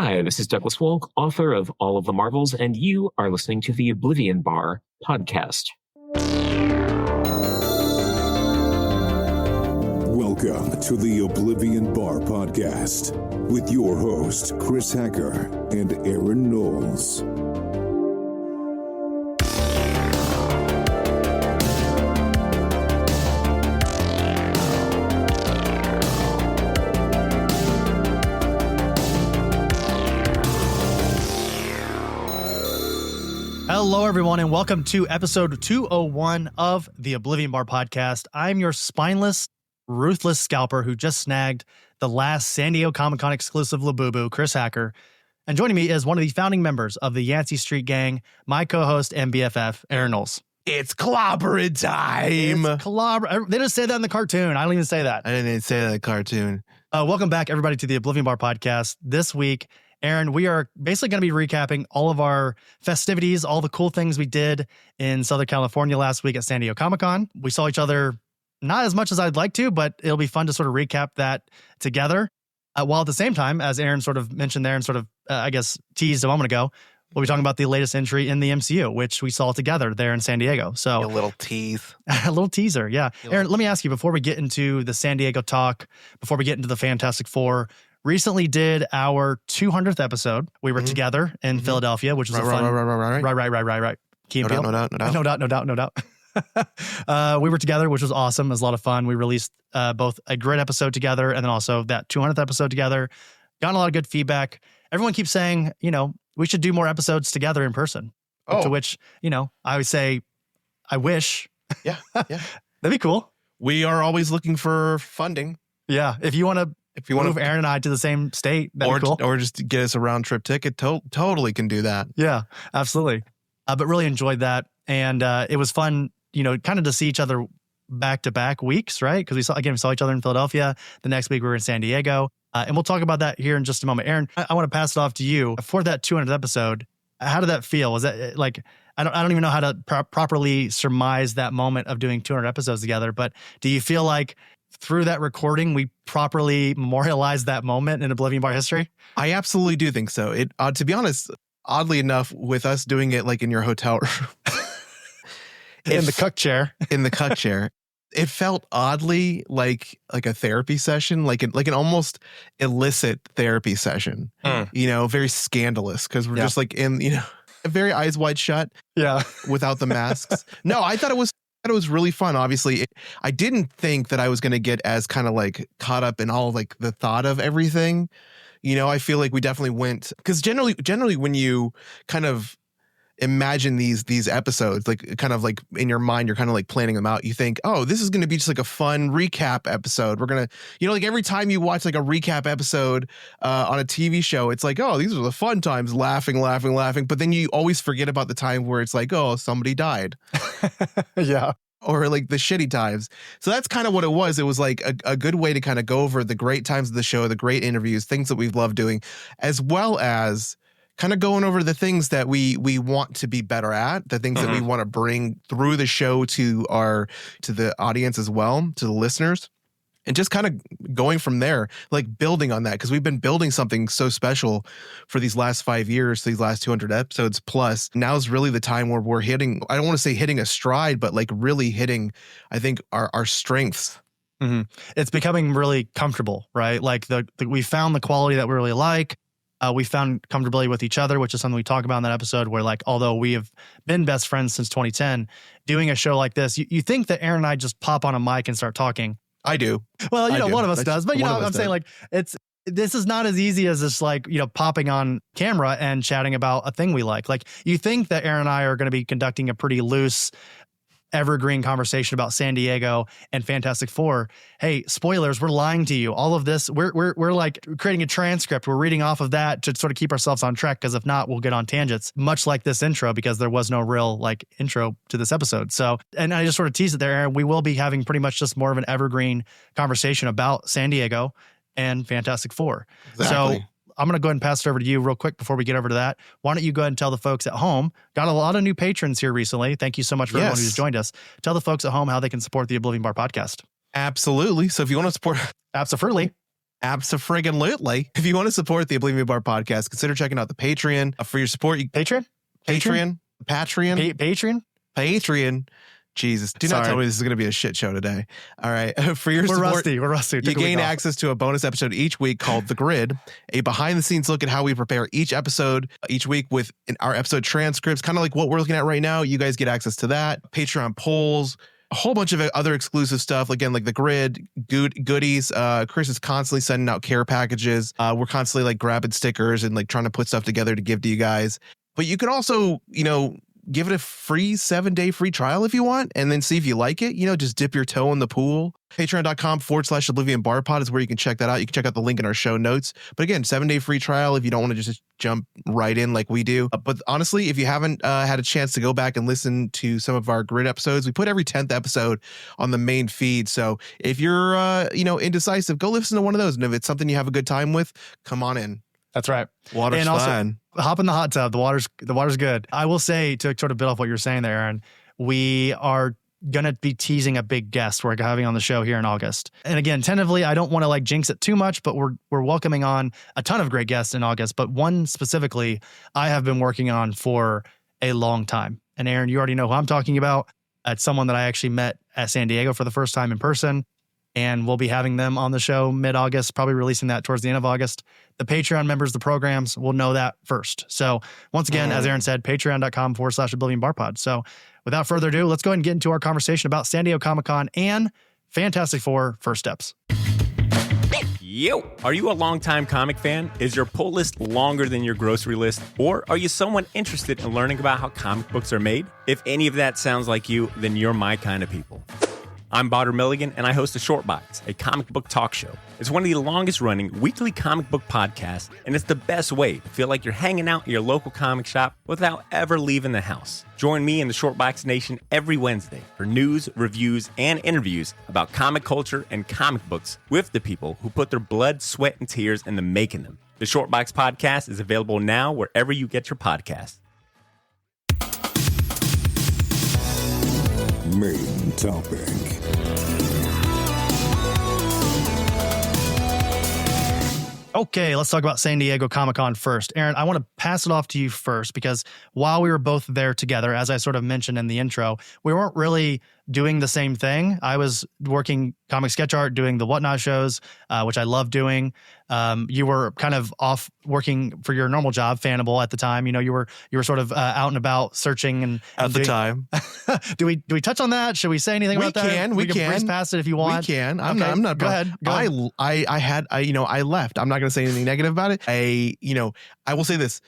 Hi, this is Douglas Wolk, author of All of the Marvels, and you are listening to the Oblivion Bar podcast. Welcome to the Oblivion Bar podcast with your host, Chris Hacker and Aaron Knowles. Hello, everyone, and welcome to episode 201 of the Oblivion Bar podcast. I'm your spineless, ruthless scalper who just snagged the last San Diego Comic-Con exclusive Labubu, Chris Hacker. And joining me is one of the founding members of the Yancey Street Gang, my co-host and BFF, Aaron Knowles. It's clobbering time. They just say that in the cartoon. I don't even say that. I didn't even say that in the cartoon. Welcome back, everybody, to the Oblivion Bar podcast. This week, Aaron, we are basically going to be recapping all of our festivities, all the cool things we did in Southern California last week at San Diego Comic-Con. We saw each other not as much as I'd like to, but it'll be fun to sort of recap that together. While at the same time, as Aaron sort of mentioned there and sort of, I guess, teased a moment ago, we'll be talking about the latest entry in the MCU, which we saw together there in San Diego. So A little tease. A little teaser, yeah. Aaron, let me ask you, before we get into the San Diego talk, before we get into the Fantastic Four, recently did our 200th episode. We were together in Philadelphia, which was a fun... Right. Key and Peele. No doubt. We were together, which was awesome. It was a lot of fun. We released both a great episode together and then also that 200th episode together. Gotten a lot of good feedback. Everyone keeps saying, we should do more episodes together in person. Oh. To which, I would say, I wish. Yeah. That'd be cool. We are always looking for funding. Yeah. If you want to move Aaron and I to the same state, that'd be cool. Or just get us a round trip ticket. Totally can do that. Yeah, absolutely. But really enjoyed that. And it was fun, kind of to see each other back-to-back weeks, right? Because we saw each other in Philadelphia. The next week we were in San Diego. And we'll talk about that here in just a moment. Aaron, I want to pass it off to you. For that 200th episode, how did that feel? Was that like, I don't even know how to properly surmise that moment of doing 200 episodes together, but do you feel like through that recording, we properly memorialized that moment in Oblivion Bar history? I absolutely do think so. It, to be honest, oddly enough, with us doing it like in your hotel room. In the cuck chair. It felt oddly like a therapy session, like an almost illicit therapy session. Very scandalous because we're just like in, very eyes wide shut. Yeah. Without the masks. No, I thought it was really fun. Obviously, I didn't think that I was going to get as kind of like caught up in all like the thought of everything. I feel like we definitely went, because generally when you kind of imagine these episodes, like kind of like in your mind, you're kind of like planning them out. You think, oh, this is going to be just like a fun recap episode. We're going to, like every time you watch like a recap episode on a TV show, it's like, oh, these are the fun times, laughing. But then you always forget about the time where it's like, oh, somebody died. Yeah. Or like the shitty times. So that's kind of what it was. It was like a good way to kind of go over the great times of the show, the great interviews, things that we've loved doing, as well as kind of going over the things that we want to be better at, the things that we want to bring through the show to the audience as well, to the listeners, and just kind of going from there, like building on that, because we've been building something so special for these last 5 years, these last 200 episodes plus. Now is really the time where we're hitting, I don't want to say hitting a stride, but like really hitting, I think, our strengths. Mm-hmm. It's becoming really comfortable, right? Like we found the quality that we really like. We found comfortability with each other, which is something we talk about in that episode where, like, although we have been best friends since 2010, doing a show like this, you think that Aaron and I just pop on a mic and start talking. I do. Well, one of us does, but I'm saying like this is not as easy as just like, popping on camera and chatting about a thing we like. Like you think that Aaron and I are going to be conducting a pretty loose, evergreen conversation about San Diego and Fantastic Four. Hey, spoilers, we're lying to you. All of this, we're like creating a transcript. We're reading off of that to sort of keep ourselves on track, because if not, we'll get on tangents, much like this intro, because there was no real like intro to this episode. So, and I just sort of teased it there, Aaron, we will be having pretty much just more of an evergreen conversation about San Diego and Fantastic Four. Exactly. So I'm going to go ahead and pass it over to you real quick before we get over to that. Why don't you go ahead and tell the folks at home, got a lot of new patrons here recently. Thank you so much for everyone who's joined us. Tell the folks at home how they can support the Oblivion Bar podcast. Absolutely. So if you want to support... Absolutely. Abso-friggin-lutely. If you want to support the Oblivion Bar podcast, consider checking out the Patreon. For your support, Patreon. Jesus, do not tell me this is going to be a shit show today. All right. For your support, we're rusty. You gain access to a bonus episode each week called The Grid, a behind-the-scenes look at how we prepare each episode each week with our episode transcripts, kind of like what we're looking at right now. You guys get access to that. Patreon polls, a whole bunch of other exclusive stuff. Again, like The Grid, goodies. Chris is constantly sending out care packages. We're constantly like grabbing stickers and like trying to put stuff together to give to you guys. But you can also, give it a free 7-day free trial if you want, and then see if you like it. Just dip your toe in the pool. Patreon.com/Oblivion Bar Pod is where you can check that out. You can check out the link in our show notes. But again, 7-day free trial if you don't want to just jump right in like we do. But honestly, if you haven't had a chance to go back and listen to some of our Grid episodes, we put every 10th episode on the main feed. So if you're, indecisive, go listen to one of those. And if it's something you have a good time with, come on in. That's right. Water's fun. Hop in the hot tub. The water's good. I will say, to sort of build off what you're saying there, Aaron, we are going to be teasing a big guest we're having on the show here in August. And again, tentatively, I don't want to like jinx it too much, but we're welcoming on a ton of great guests in August. But one specifically I have been working on for a long time. And Aaron, you already know who I'm talking about. It's someone that I actually met at San Diego for the first time in person. And we'll be having them on the show mid-August, probably releasing that towards the end of August. The Patreon members, the programs, will know that first. So once again, as Aaron said, patreon.com/Oblivion Bar Pod. So without further ado, let's go ahead and get into our conversation about San Diego Comic-Con and Fantastic Four First Steps. Yo! Are you a longtime comic fan? Is your pull list longer than your grocery list? Or are you someone interested in learning about how comic books are made? If any of that sounds like you, then you're my kind of people. I'm Botter Milligan, and I host The Short Box, a comic book talk show. It's one of the longest-running weekly comic book podcasts, and it's the best way to feel like you're hanging out in your local comic shop without ever leaving the house. Join me in the Short Box Nation every Wednesday for news, reviews, and interviews about comic culture and comic books with the people who put their blood, sweat, and tears into making them. The Short Box Podcast is available now wherever you get your podcasts. Main topic. Okay, let's talk about San Diego Comic-Con first. Aaron, I want to pass it off to you first because while we were both there together, as I sort of mentioned in the intro, we weren't really doing the same thing. I was working comic sketch art, doing the Whatnot shows, which I love doing. You were kind of off working for your normal job, Fanable, at the time. You were sort of out and about searching and at the time. Do we touch on that? Should we say anything about that? We can breeze past it if you want. We can. I'm not. Go ahead. I left. I'm not going to say anything negative about it. I will say this: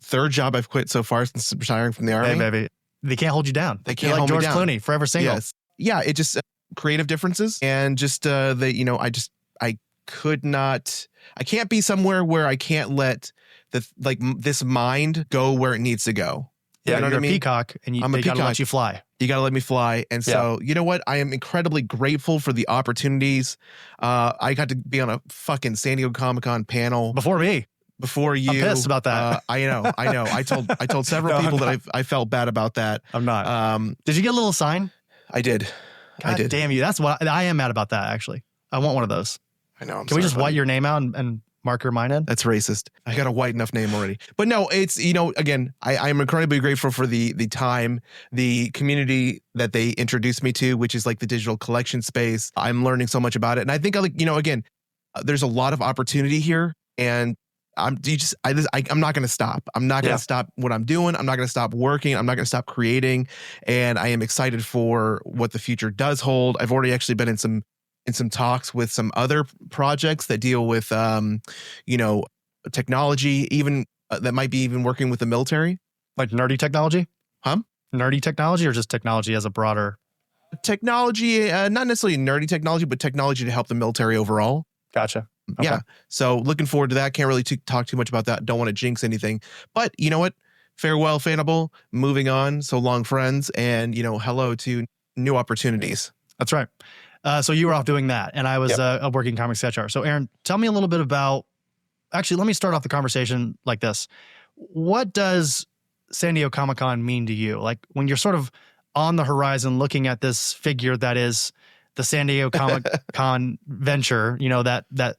third job I've quit so far since retiring from the Army. Hey, baby. They can't hold you down. They can't hold me George down. Clooney, forever single. Yes. Yeah. It just creative differences and just I could not. I can't be somewhere where I can't let this mind go where it needs to go. Yeah, you know you're what I mean? A peacock, and they gotta let you fly. You gotta let me fly. And so, you know what? I am incredibly grateful for the opportunities. I got to be on a fucking San Diego Comic-Con panel Before me. Before you. I'm pissed about that. I know. I told several people that I felt bad about that. I'm not. Did you get a little sign? I did. God damn you. That's what I am mad about that, actually. I want one of those. I know. Can we just white your name out and mark your mine in? That's racist. I got a white enough name already. But no, it's, again, I'm incredibly grateful for the time, the community that they introduced me to, which is like the digital collection space. I'm learning so much about it. And I think, again, there's a lot of opportunity here. And I'm not going to stop. I'm not going to stop what I'm doing. I'm not going to stop working. I'm not going to stop creating. And I am excited for what the future does hold. I've already actually been in some talks with some other projects that deal with, technology, even that might be even working with the military. Like nerdy technology? Huh? Nerdy technology or just technology as a broader? Technology, not necessarily nerdy technology, but technology to help the military overall. Gotcha. Okay. Yeah. So looking forward to that. Can't really talk too much about that. Don't want to jinx anything. But you know what? Farewell, Fanable. Moving on. So long, friends. And, hello to new opportunities. That's right. So you were off doing that, and I was a working comic sketch art. So Aaron, tell me a little bit about, actually, let me start off the conversation like this. What does San Diego Comic-Con mean to you? Like when you're sort of on the horizon looking at this figure that is the San Diego Comic-Con venture, that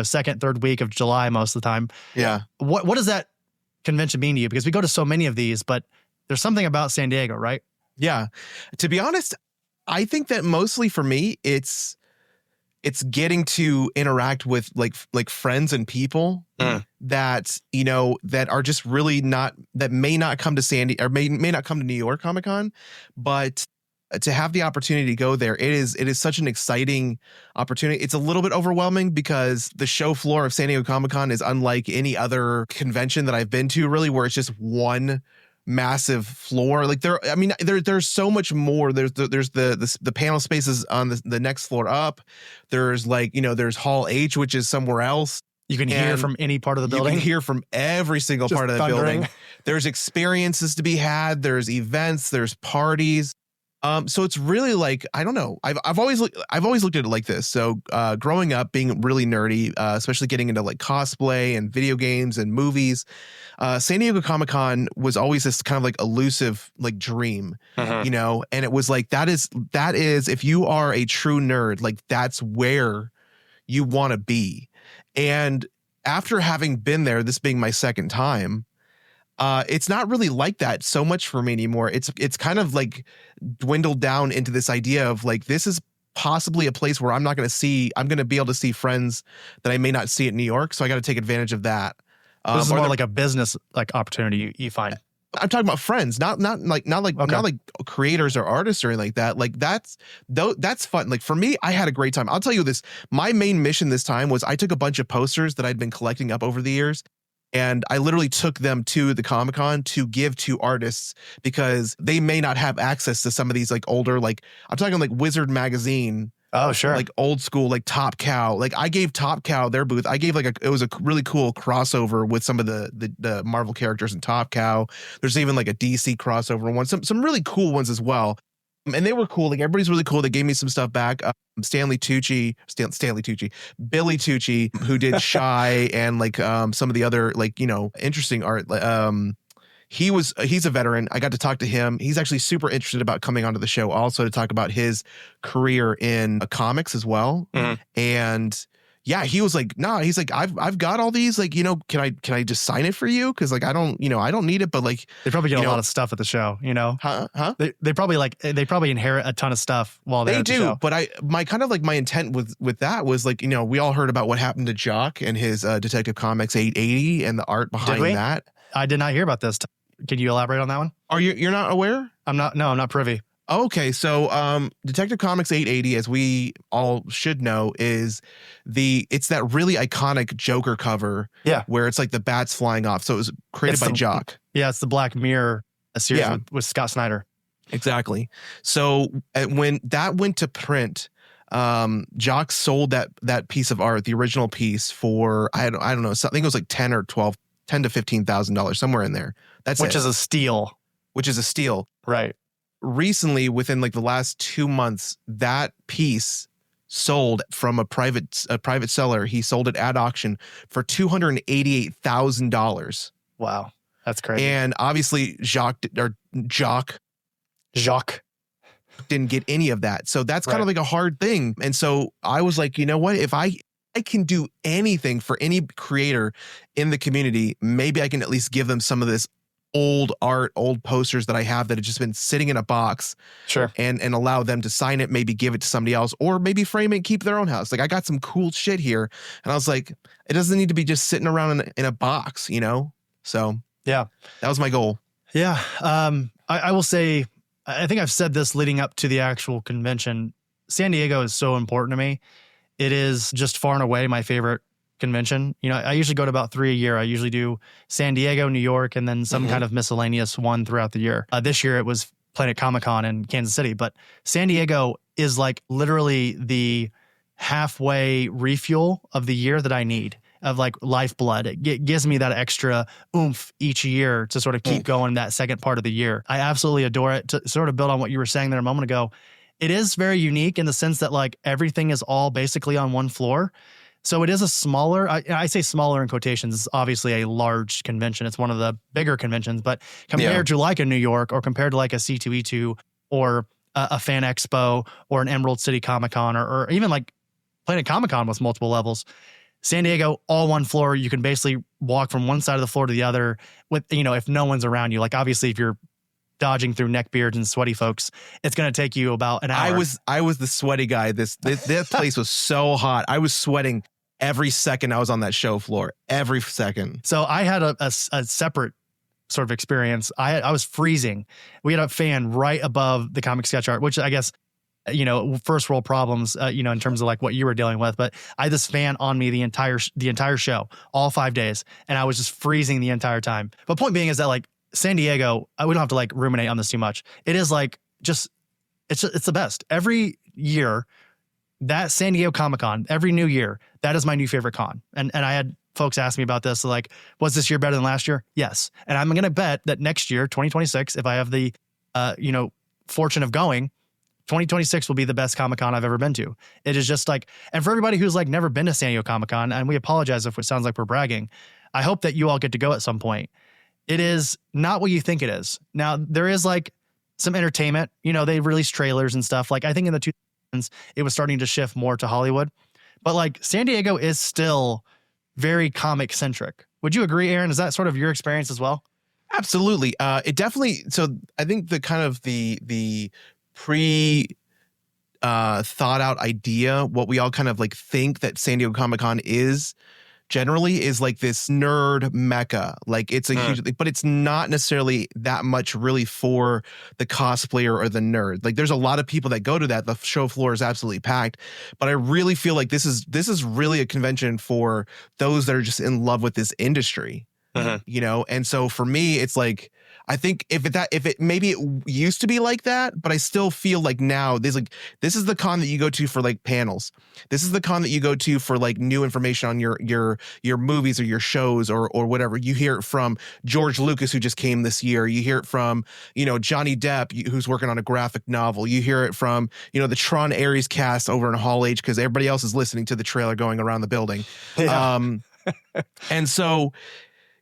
second, third week of July most of the time. Yeah. What does that convention mean to you? Because we go to so many of these, but there's something about San Diego, right? Yeah. To be honest, I think that mostly for me, it's getting to interact with like friends and people that, that are just really that may not come to may not come to New York Comic Con, but to have the opportunity to go there, it is such an exciting opportunity. It's a little bit overwhelming because the show floor of San Diego Comic Con is unlike any other convention that I've been to, really, where it's just one massive floor. Like there's so much more. There's the panel spaces on the next floor up. There's there's Hall H, which is somewhere else. You can hear from any part of the building. You can hear from every single part of the building. There's experiences to be had. There's events. There's parties. So it's really I don't know. I've always looked at it like this. So growing up, being really nerdy, especially getting into cosplay and video games and movies, San Diego Comic Con was always this kind of elusive dream, and it was that is if you are a true nerd, that's where you want to be. And after having been there, this being my second time, it's not really like that so much for me anymore. It's kind of dwindled down into this idea of this is possibly a place where I'm going to be able to see friends that I may not see at New York. So I got to take advantage of that. This is more like a business opportunity you find. I'm talking about friends, not creators or artists or anything like that. That's fun. For me, I had a great time. I'll tell you this. My main mission this time was I took a bunch of posters that I'd been collecting up over the years, and I literally took them to the Comic-Con to give to artists because they may not have access to some of these older, I'm talking Wizard Magazine. Oh, sure. Old school, Top Cow. I gave Top Cow their booth. I gave it was a really cool crossover with some of the Marvel characters in Top Cow. There's even a DC crossover one. Some really cool ones as well. And they were cool. Everybody's really cool. They gave me some stuff back. Billy Tucci, who did Shy and some of the other interesting art. He's a veteran. I got to talk to him. He's actually super interested about coming onto the show also to talk about his career in comics as well. And yeah, he was nah, he's I've got all these, can I just sign it for you? Cause I don't need it, but they probably get a lot of stuff at the show, Huh? They probably inherit a ton of stuff while they're at the show. But my intent with that was we all heard about what happened to Jock and his Detective Comics 880 and the art behind that. I did not hear about this. Can you elaborate on that one? You're not aware? I'm not privy. Okay, so Detective Comics 880, as we all should know, it's that really iconic Joker cover. Yeah. Where it's the bats flying off. So it was created by Jock. Yeah, it's the Black Mirror series with Scott Snyder. Exactly. So when that went to print, Jock sold that piece of art, the original piece, for I don't know, I think it was $10 to $15,000, somewhere in there. Which is a steal. Right. Recently, within the last 2 months, that piece sold from a private seller. He sold it at auction for $288,000. Wow, that's crazy. And obviously, Jock didn't get any of that. So that's kind of a hard thing. And so I was you know what? If I can do anything for any creator in the community, maybe I can at least give them some of this old art, old posters that I have that have just been sitting in a box. Sure. And allow them to sign it, maybe give it to somebody else, or maybe frame it and keep their own house. I got some cool shit here. And I was it doesn't need to be just sitting around in a box, So yeah, that was my goal. Yeah. I will say, I think I've said this leading up to the actual convention. San Diego is so important to me. It is just far and away my favorite convention. I usually go to about 3 a year. I usually do San Diego, New York, and then some kind of miscellaneous one throughout the year. This year it was Planet Comic-Con in Kansas City, but San Diego is literally the halfway refuel of the year that I need, of lifeblood. It gives me that extra oomph each year to sort of keep going that second part of the year. I absolutely adore it. To sort of build on what you were saying there a moment ago, it is very unique in the sense that everything is all basically on one floor. So it is a smaller, I say smaller in quotations, it's obviously a large convention. It's one of the bigger conventions, but compared to a New York, or compared to a C2E2 or a Fan Expo or an Emerald City Comic Con, or even Planet Comic Con with multiple levels, San Diego, all one floor. You can basically walk from one side of the floor to the other with, if no one's around you. Like obviously if you're dodging through neckbeards and sweaty folks, it's going to take you about an hour. I was the sweaty guy. This place was so hot. I was sweating every second I was on that show floor, every second. So I had a separate sort of experience. I was freezing. We had a fan right above the comic sketch art, which I guess, first world problems, in terms of like what you were dealing with. But I had this fan on me the entire show, all 5 days. And I was just freezing the entire time. But point being is that like San Diego, we don't have to like ruminate on this too much. It is like it's the best. Every year, that San Diego Comic-Con, every new year, that is my new favorite con. And I had folks ask me about this, like, was this year better than last year? Yes. And I'm going to bet that next year, 2026, if I have the, fortune of going, 2026 will be the best Comic-Con I've ever been to. It is just like, and for everybody who's like never been to San Diego Comic-Con, and we apologize if it sounds like we're bragging, I hope that you all get to go at some point. It is not what you think it is. Now, there is like some entertainment, they release trailers and stuff. Like I think in the 2000s, it was starting to shift more to Hollywood, but like San Diego is still very comic centric. Would you agree, Aaron? Is that sort of your experience as well? Absolutely. It definitely. So I think the kind of the pre thought out idea, what we all kind of like think that San Diego Comic-Con is generally is like this nerd mecca. Like it's a huge thing, but it's not necessarily that much really for the cosplayer or the nerd. Like there's a lot of people that go to that. The show floor is absolutely packed, but I really feel like this is really a convention for those that are just in love with this industry. And so for me, it's like, I think maybe it used to be like that, but I still feel like now this is the con that you go to for like panels. This is the con that you go to for like new information on your movies or your shows or whatever. You hear it from George Lucas, who just came this year. You hear it from, Johnny Depp, who's working on a graphic novel. You hear it from, the Tron Ares cast over in Hall H, because everybody else is listening to the trailer going around the building. Yeah. And so,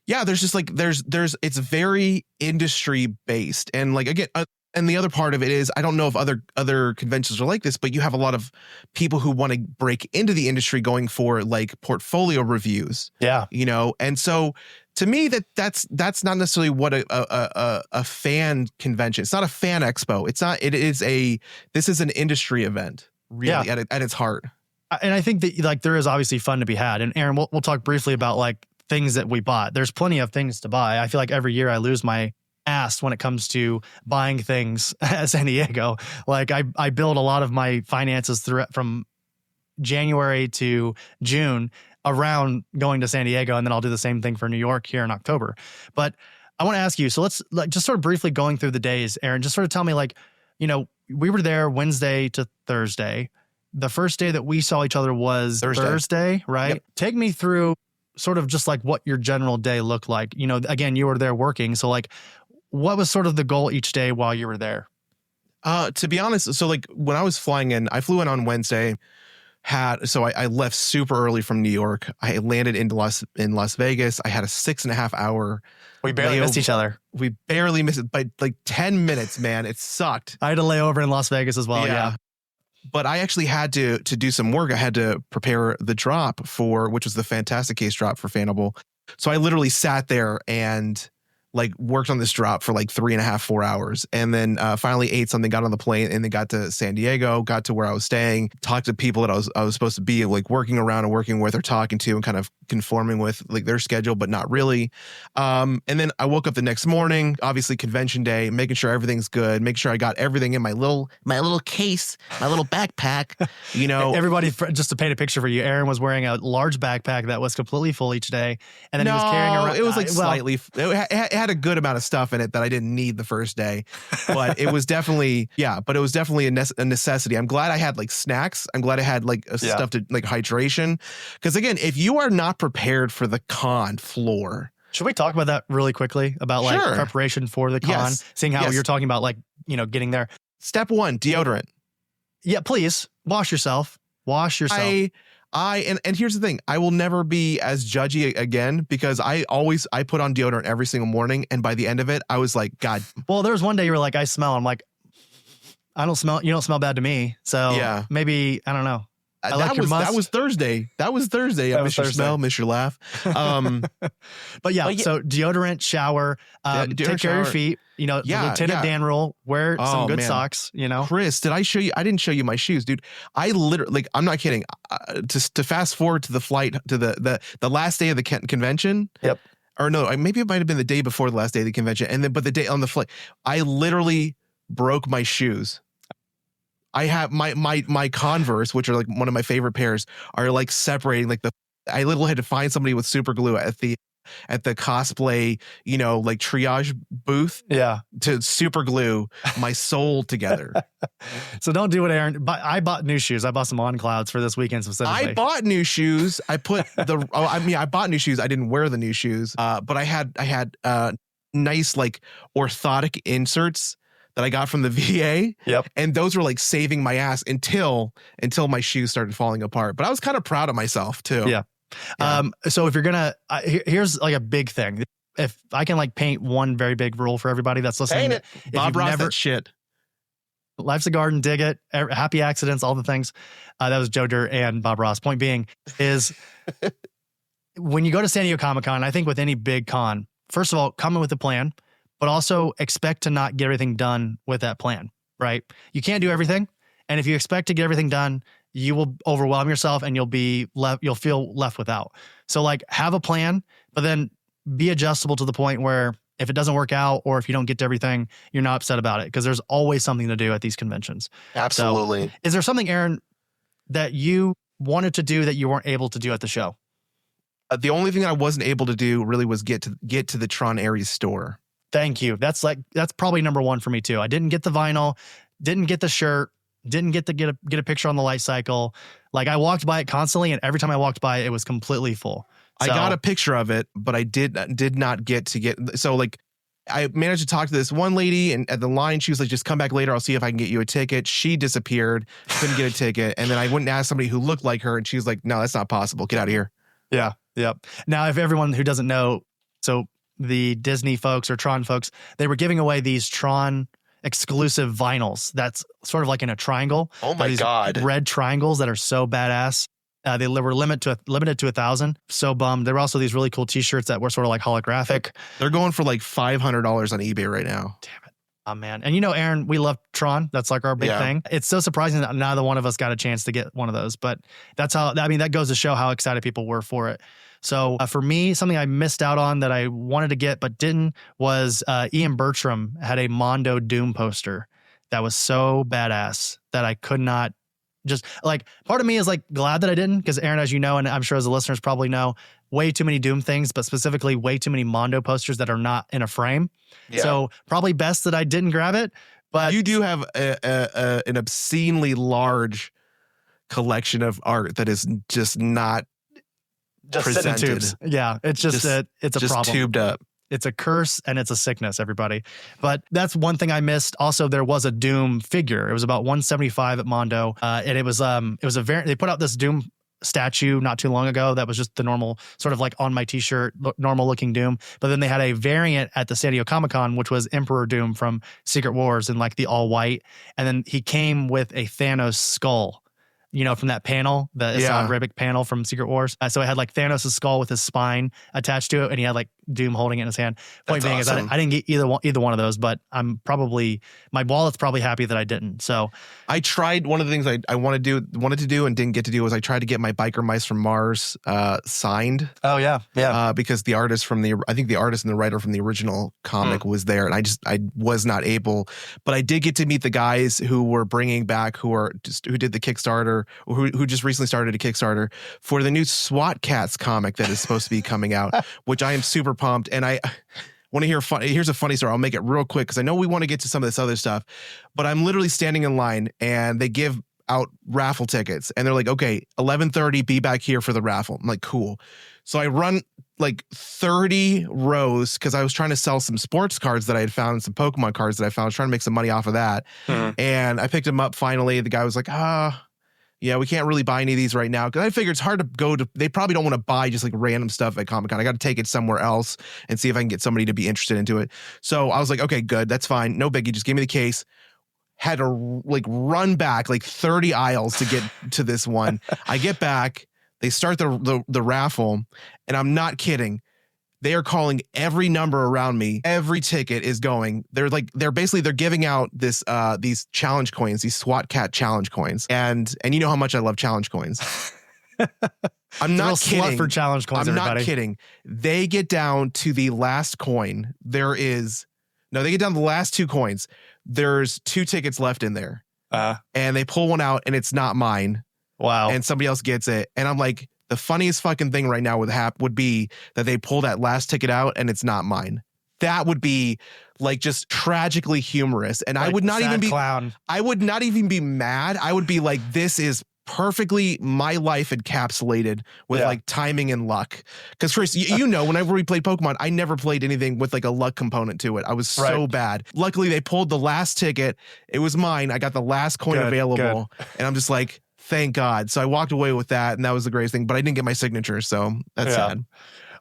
yeah, there's just like, it's very industry based. And like, again, and the other part of it is, I don't know if other conventions are like this, but you have a lot of people who want to break into the industry going for like portfolio reviews. Yeah. And so to me, that's not necessarily what a fan convention. It's not a fan expo. It's not, this is an industry event really at its heart. And I think that like, there is obviously fun to be had. And Aaron, we'll talk briefly about like things that we bought. There's plenty of things to buy. I feel like every year I lose my ass when it comes to buying things at San Diego. Like I build a lot of my finances from January to June around going to San Diego. And then I'll do the same thing for New York here in October. But I want to ask you, so let's like just sort of briefly going through the days, Aaron, just sort of tell me like, we were there Wednesday to Thursday. The first day that we saw each other was Thursday, right? Yep. Take me through sort of just like what your general day looked like. Again, you were there working. So like, what was sort of the goal each day while you were there? To be honest, so like when I was flying in, I flew in on Wednesday. I left super early from New York. I landed in Las Vegas. I had a 6.5 hour. We barely missed each other. We barely missed it by like 10 minutes, man. It sucked. I had to lay over in Las Vegas as well. Yeah. But I actually had to do some work. I had to prepare the drop which was the Fantastic Case drop for Fanable. So I literally sat there and like worked on this drop for like 3.5, 4 hours. And then finally ate something, got on the plane, and then got to San Diego, got to where I was staying, talked to people that I was supposed to be like working around and working with or talking to and kind of conforming with like their schedule, but not really. And then I woke up the next morning, obviously convention day, making sure everything's good, making sure I got everything in my little case, my little backpack, Everybody, just to paint a picture for you, Aaron was wearing a large backpack that was completely full each day. And then he was carrying around. It was like slightly, it had a good amount of stuff in it that I didn't need the first day, but it was definitely, a necessity. I'm glad I had like snacks. I'm glad I had like stuff to like hydration. Because again, if you are not prepared for the con floor. Should we talk about that really quickly about like preparation for the con, seeing how you're talking about like, getting there. Step 1, deodorant. Yeah, please wash yourself. And here's the thing, I will never be as judgy again because I put on deodorant every single morning. And by the end of it, I was like, God. Well, there was one day you were like, I smell. I'm like, I don't smell. You don't smell bad to me. So maybe, I don't know. That was Thursday. I miss your smell, miss your laugh. But yeah, so deodorant, shower, take care of your feet. Lieutenant Dan rule, wear some good socks. Chris, did I show you? I didn't show you my shoes, dude. I literally, I'm not kidding. To fast forward to the flight to the last day of the convention. Yep. Or no, maybe it might have been the day before the last day of the convention, but the day on the flight, I literally broke my shoes. I have my Converse, which are like one of my favorite pairs, are like separating. Like I literally had to find somebody with super glue at the cosplay, like triage booth, to super glue my sole together. So don't do what Aaron. But I bought new shoes. I bought some On Clouds for this weekend specifically. I bought new shoes. I bought new shoes. I didn't wear the new shoes, but I had nice like orthotic inserts that I got from the VA. Yep. And those were like saving my ass until my shoes started falling apart. But I was kind of proud of myself too. Yeah. So if you're gonna, here's like a big thing. If I can like paint one very big rule for everybody that's listening, paint it. Bob Ross, that shit. Life's a garden, dig it. Happy accidents, all the things. That was Joe Dirt and Bob Ross. Point being is when you go to San Diego Comic-Con, I think with any big con, first of all, come in with a plan, but also expect to not get everything done with that plan, right? You can't do everything. And if you expect to get everything done, you will overwhelm yourself and you'll feel left without. So like have a plan, but then be adjustable to the point where if it doesn't work out or if you don't get to everything, you're not upset about it because there's always something to do at these conventions. Absolutely. So, is there something, Aaron, that you wanted to do that you weren't able to do at the show? The only thing that I wasn't able to do really was get to the Tron Ares store. Thank you. That's probably number one for me too. I didn't get the vinyl, didn't get the shirt, didn't get to get a picture on the light cycle. Like I walked by it constantly, and every time I walked by it was completely full. I got a picture of it, but I did not get. So like I managed to talk to this one lady, and at the line she was like, just come back later, I'll see if I can get you a ticket. She disappeared, couldn't get a ticket. And then I went and asked somebody who looked like her, and she's like, no, that's not possible. Get out of here. Yeah. Yep. Now, if everyone who doesn't know, so the Disney folks or Tron folks, they were giving away these Tron exclusive vinyls that's sort of like in a triangle. Oh my God. Red triangles that are so badass. They were limited to 1,000. So bummed. There were also these really cool t-shirts that were sort of like holographic. They're going for like $500 on eBay right now. Damn it. Oh man. And Aaron, we love Tron. That's like our big thing. It's so surprising that neither one of us got a chance to get one of those, but that goes to show how excited people were for it. So for me, something I missed out on that I wanted to get but didn't was Ian Bertram had a Mondo Doom poster that was so badass that I could not just like, part of me is like glad that I didn't, because Aaron, as you know, and I'm sure as the listeners probably know, way too many Doom things, but specifically way too many Mondo posters that are not in a frame. Yeah. So probably best that I didn't grab it. But you do have an obscenely large collection of art that is just not just presented. Tubes. Yeah, it's it's a problem. Just tubed up. It's a curse and it's a sickness, everybody. But that's one thing I missed. Also, there was a Doom figure. It was about $175 at Mondo, and it was a they put out this Doom statue not too long ago that was just the normal sort of like on my t-shirt, normal looking Doom. But then they had a variant at the San Diego Comic-Con, which was Emperor Doom from Secret Wars in like the all white, and then he came with a Thanos skull. From that panel, the Assad Ribic panel from Secret Wars. So it had like Thanos' skull with his spine attached to it, and he had like Doom holding it in his hand. Point being is I didn't get either one of those, but my wallet's probably happy that I didn't. So I tried. One of the things I wanted to do and didn't get to do was I tried to get my Biker Mice from Mars signed. Oh yeah. Because the artist and the writer from the original comic was there, and I was not able. But I did get to meet the guys who were bringing back, who did the Kickstarter. Who just recently started a Kickstarter for the new SWAT Cats comic that is supposed to be coming out, which I am super pumped. And I want to hear here's a funny story. I'll make it real quick because I know we want to get to some of this other stuff, but I'm literally standing in line and they give out raffle tickets and they're like, okay, 11:30, be back here for the raffle. I'm like, cool. So I run like 30 rows because I was trying to sell some sports cards that I had found, some Pokemon cards that I found. I was trying to make some money off of that. And I picked them up finally. The guy was like, yeah, we can't really buy any of these right now. Because I figure it's hard to go to, they probably don't want to buy just like random stuff at Comic-Con. I got to take it somewhere else and see if I can get somebody to be interested into it. So I was like, okay, good. That's fine. No biggie. Just give me the case. had to like run back like 30 aisles to get to this one. I get back, they start the raffle, and I'm not kidding. They are calling every number around me. Every ticket is going. They're giving out these challenge coins, these SWAT cat challenge coins. And you know how much I love challenge coins. I'm not kidding. Slut for challenge coins, I'm everybody. not kidding. They get down to the last coin. They get down to the last 2 coins. There's 2 tickets left in there. And they pull one out and it's not mine. Wow. And somebody else gets it. And I'm like, the funniest fucking thing right now would be that they pull that last ticket out and it's not mine. That would be like just tragically humorous. And like I would not even be clown. I would not even be mad. I would be like, this is perfectly my life encapsulated with like timing and luck. Because Chris, you know, whenever we played Pokemon, I never played anything with like a luck component to it. I was so bad. Luckily, they pulled the last ticket. It was mine. I got the last coin available. And I'm just like, thank God. So I walked away with that, and that was the greatest thing. But I didn't get my signature, so that's sad.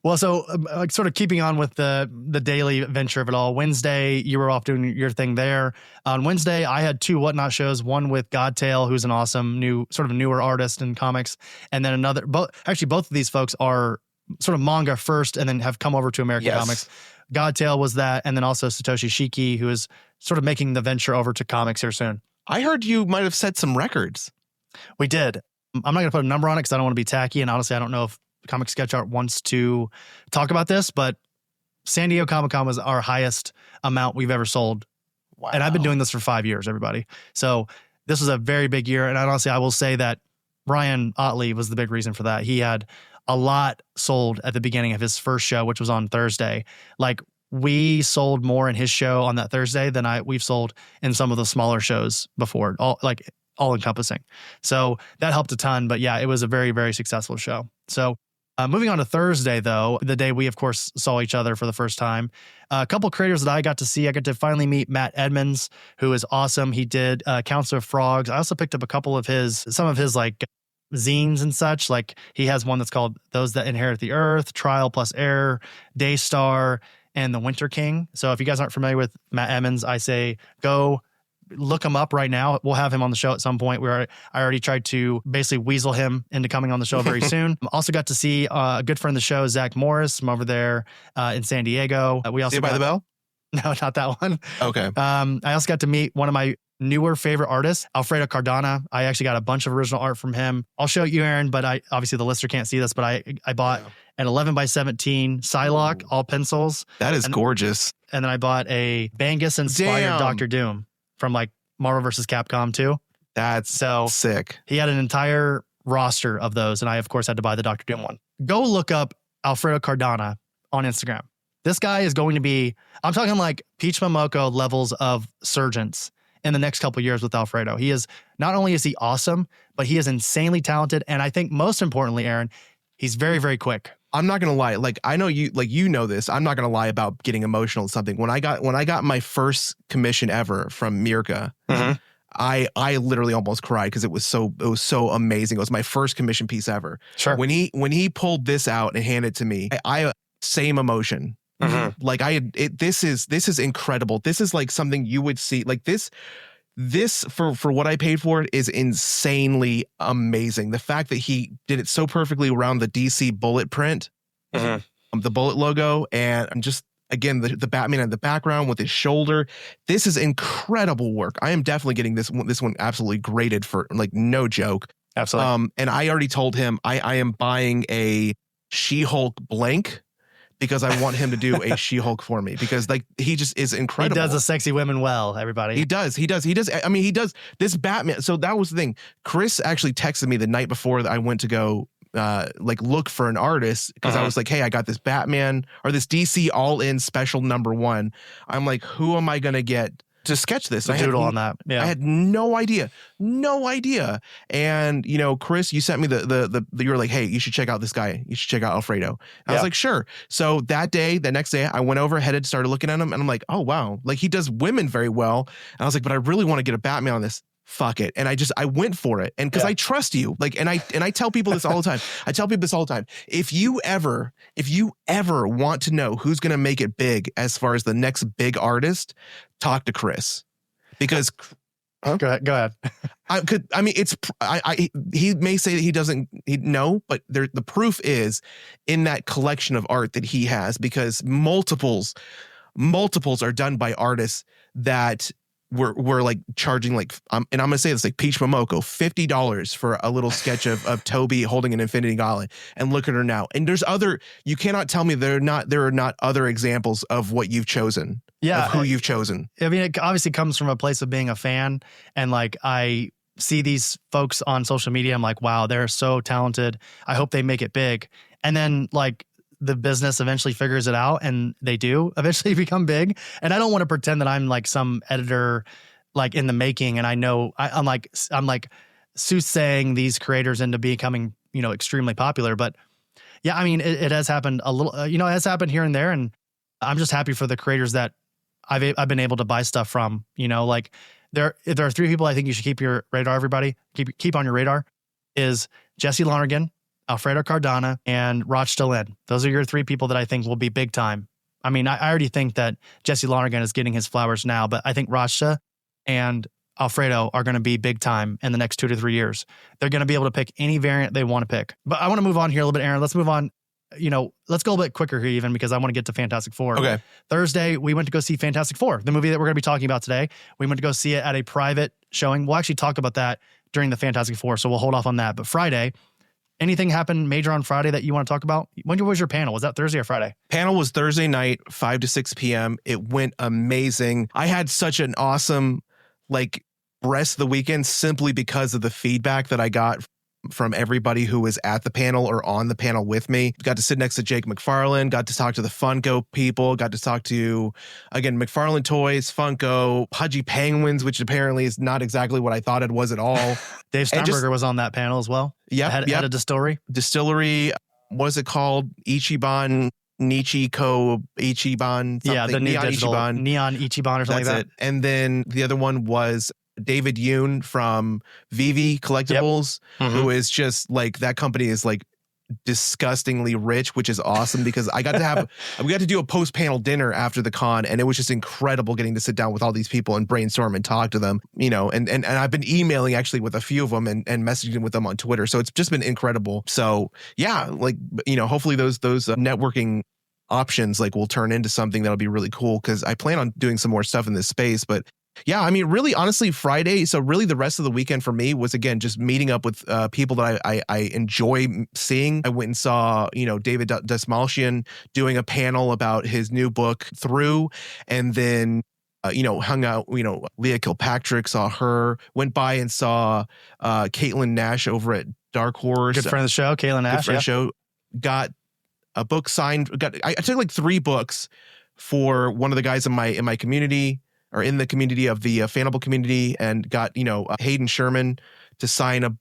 Well, so like sort of keeping on with the daily adventure of it all. Wednesday, you were off doing your thing there. On Wednesday, I had 2 Whatnot shows. One with Godtail, who's an awesome newer artist in comics, and then another. Both of these folks are sort of manga first, and then have come over to American comics. Godtail was that, and then also Satoshi Shiki, who is sort of making the venture over to comics here soon. I heard you might have set some records. We did. I'm not going to put a number on it because I don't want to be tacky. And honestly, I don't know if Comic Sketch Art wants to talk about this, but San Diego Comic-Con was our highest amount we've ever sold. Wow. And I've been doing this for 5 years, everybody. So this was a very big year. And honestly, I will say that Brian Otley was the big reason for that. He had a lot sold at the beginning of his first show, which was on Thursday. Like, we sold more in his show on that Thursday than we've sold in some of the smaller shows before. All encompassing. So that helped a ton. But yeah, it was a very, very successful show. So moving on to Thursday, though, the day we, of course, saw each other for the first time. A couple creators that I got to see. I got to finally meet Matt Edmonds, who is awesome. He did Council of Frogs. I also picked up some of his like zines and such. Like, he has one that's called Those That Inherit the Earth, Trial Plus Error, Daystar, and The Winter King. So if you guys aren't familiar with Matt Edmonds, I say go look him up right now. We'll have him on the show at some point. I already tried to basically weasel him into coming on the show very soon. Also got to see a good friend of the show, Zach Morris, from over there in San Diego. We also Saved by the Bell? No, not that one. Okay. I also got to meet one of my newer favorite artists, Alfredo Cardona. I actually got a bunch of original art from him. I'll show you, Aaron, but obviously the listener can't see this, but I bought an 11x17 Psylocke, all pencils. That is gorgeous. And then I bought a Bangus-inspired Doctor Doom from like Marvel vs. Capcom 2. That's so sick. He had an entire roster of those, and I, of course, had to buy the Doctor Doom one. Go look up Alfredo Cardona on Instagram. This guy is going to be, I'm talking like Peach Momoko levels of surgeons in the next couple of years with Alfredo. He is, not only is he awesome, but he is insanely talented. And I think most importantly, Aaron, he's very, very quick. I'm not going to lie. Like, I know you, like, you know this. I'm not going to lie about getting emotional at something. When I got my first commission ever from Mirka, I literally almost cried because it was so amazing. It was my first commission piece ever. Sure. When he pulled this out and handed it to me, I same emotion. Like, this is incredible. This is like something you would see, like this for what I paid for it is insanely amazing. The fact that he did it so perfectly around the DC bullet print, the bullet logo, and just, again, the Batman in the background with his shoulder. This is incredible work. I am definitely getting this one absolutely graded for, like, no joke. Absolutely. And I already told him I am buying a She-Hulk blank, because I want him to do a She-Hulk for me, because, like, he just is incredible. He does the sexy women well, everybody. He does. I mean, he does this Batman. So that was the thing. Chris actually texted me the night before I went to go look for an artist, because I was like, hey, I got this Batman or this DC all-in special #1. I'm like, who am I going to get to sketch this? I doodle on that. Yeah. I had no idea. And, you know, Chris, you sent me you were like, hey, you should check out this guy. You should check out Alfredo. I was like, sure. So the next day I went over, started looking at him, and I'm like, oh, wow. Like, he does women very well. And I was like, but I really want to get a Batman on this. Fuck it. And I went for it. And because I trust you, like, and I tell people this all the time. If you ever want to know who's going to make it big as far as the next big artist, talk to Chris, because Huh? Go ahead. He may say that he doesn't know, but the proof is in that collection of art that he has, because multiples are done by artists that were like charging and I'm gonna say this, like Peach Momoko, $50 for a little sketch of Toby holding an Infinity Gauntlet, and look at her now. And you cannot tell me there are not other examples of what you've chosen. Yeah, of who you've chosen. I mean, it obviously comes from a place of being a fan, and like I see these folks on social media, I'm like, wow, they're so talented. I hope they make it big. And then like the business eventually figures it out, and they do eventually become big. And I don't want to pretend that I'm like some editor like in the making, and I know I'm like soothsaying these creators into becoming, extremely popular. But yeah, I mean, it has happened a little, it has happened here and there, and I'm just happy for the creators that I've been able to buy stuff from. Like there are three people I think you should keep your radar, everybody keep on your radar, is Jesse Lonergan, Alfredo Cardano, and Rochta Lynn. Those are your three people that I think will be big time. I mean, I already think that Jesse Lonergan is getting his flowers now, but I think Rochta and Alfredo are going to be big time in the next 2 to 3 years. They're going to be able to pick any variant they want to pick. But I want to move on here a little bit, Aaron. Let's move on. Let's go a bit quicker here even, because I want to get to Fantastic Four. Okay. Thursday, we went to go see Fantastic Four, the movie that we're going to be talking about today. We went to go see it at a private showing. We'll actually talk about that during the Fantastic Four, so we'll hold off on that. But Friday, anything happened major on Friday that you want to talk about? When was your panel? Was that Thursday or Friday? Panel was Thursday night, 5 to 6 p.m. It went amazing. I had such an awesome, rest of the weekend simply because of the feedback that I got from everybody who was at the panel or on the panel with me. Got to sit next to Jake McFarlane, got to talk to the Funko people, got to talk to, again, McFarlane Toys, Funko, Pudgy Penguins, which apparently is not exactly what I thought it was at all. Dave Steinberger was on that panel as well. Yeah. Had a distillery. What is it called? Ichiban, Nichiko, Ichiban, something. Yeah, the new Neon digital Ichiban. Neon Ichiban or something like that. And then the other one was David Yoon from Vivi Collectibles, who is just that company is disgustingly rich, which is awesome because we got to do a post-panel dinner after the con, and it was just incredible getting to sit down with all these people and brainstorm and talk to them, and I've been emailing actually with a few of them and messaging with them on Twitter. So it's just been incredible. So yeah, hopefully those networking options will turn into something that'll be really cool, because I plan on doing some more stuff in this space. But yeah, I mean, really, honestly, Friday. So really the rest of the weekend for me was, again, just meeting up with people that I enjoy seeing. I went and saw, David Dasmalchian doing a panel about his new book, Through, and then, hung out, Leah Kilpatrick, saw her, went by and saw Caitlin Nash over at Dark Horse. Good friend of the show, Caitlin Nash. Good friend of the show. Got a book signed. I took 3 books for one of the guys in my community, or in the community of the Fanable community, and got, Hayden Sherman to sign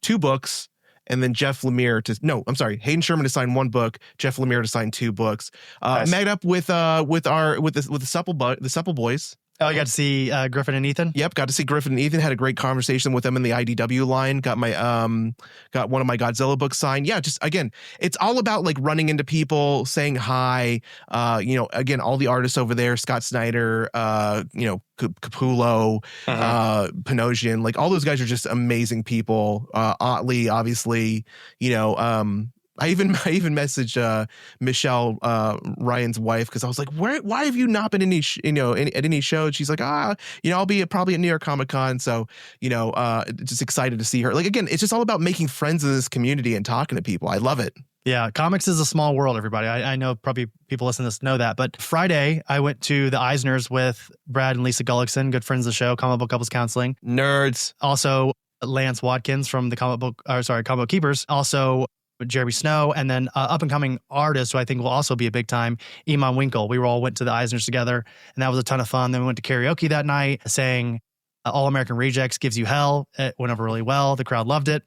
2 books, and then Hayden Sherman to sign 1 book, Jeff Lemire to sign 2 books. Nice. Met up with the Supple Boys. Oh, you got to see Griffin and Ethan? Yep, got to see Griffin and Ethan. Had a great conversation with them in the IDW line. Got one of my Godzilla books signed. Yeah, just again, it's all about running into people, saying hi. Again, all the artists over there, Scott Snyder, Capullo, Panosian, all those guys are just amazing people. Otley, obviously, I even messaged Michelle, Ryan's wife, because I was like, why have you not been in at any show? And she's like, I'll be probably at New York Comic Con. So, just excited to see her. Again, it's just all about making friends in this community and talking to people. I love it. Yeah, comics is a small world, everybody. I know probably people listening to this know that. But Friday, I went to the Eisners with Brad and Lisa Gullickson, good friends of the show, Comic Book Couples Counseling. Nerds. Also, Lance Watkins from the Comic Book Keepers. Also, Jeremy Snow, and then up-and-coming artist who I think will also be a big time, Iman Winkle. We went to the Eisners together, and that was a ton of fun. Then we went to karaoke that night, sang All American Rejects Gives You Hell. It went over really well. The crowd loved it.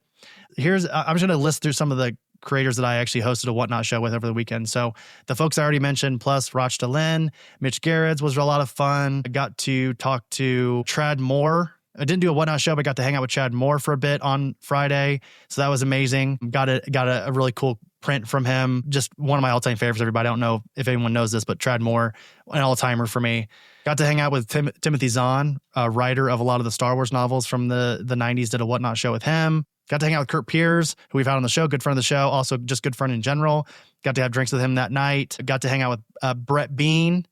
I'm just going to list through some of the creators that I actually hosted a Whatnot show with over the weekend. So the folks I already mentioned, plus Rochta Lynn, Mitch Garrett's was a lot of fun. I got to talk to Trad Moore. I didn't do a Whatnot show, but got to hang out with Chad Moore for a bit on Friday. So that was amazing. Got a really cool print from him. Just one of my all-time favorites, everybody. I don't know if anyone knows this, but Trad Moore, an all-timer for me. Got to hang out with Timothy Zahn, a writer of a lot of the Star Wars novels from the 90s, did a Whatnot show with him. Got to hang out with Kurt Piers, who we've had on the show, good friend of the show, also just good friend in general. Got to have drinks with him that night. Got to hang out with Brett Bean.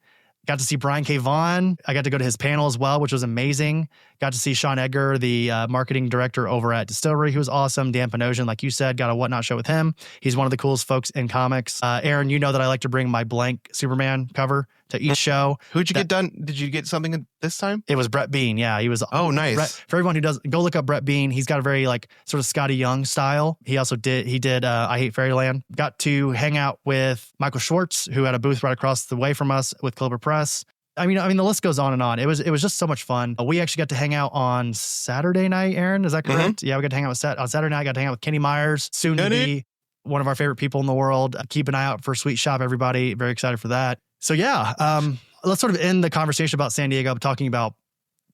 Got to see Brian K. Vaughan. I got to go to his panel as well, which was amazing. Got to see Sean Edgar, the marketing director over at Distillery, who was awesome. Dan Panosian, like you said, got a Whatnot show with him. He's one of the coolest folks in comics. Aaron, you know that I like to bring my blank Superman cover to each show. Who'd you get done? Did you get something this time? It was Brett Bean. Yeah, he was. Oh, nice. For everyone who does, go look up Brett Bean. He's got a very like sort of Scotty Young style. He also did I Hate Fairyland. Got to hang out with Michael Schwartz, who had a booth right across the way from us with Clover Press. I mean, the list goes on and on. It was just so much fun. We actually got to hang out on Saturday night, Aaron. Is that correct? Yeah, we got to hang out on Saturday night. I got to hang out with Kenny Myers, soon to be one of our favorite people in the world. Keep an eye out for Sweet Shop, everybody. Very excited for that. So yeah, let's sort of end the conversation about San Diego talking about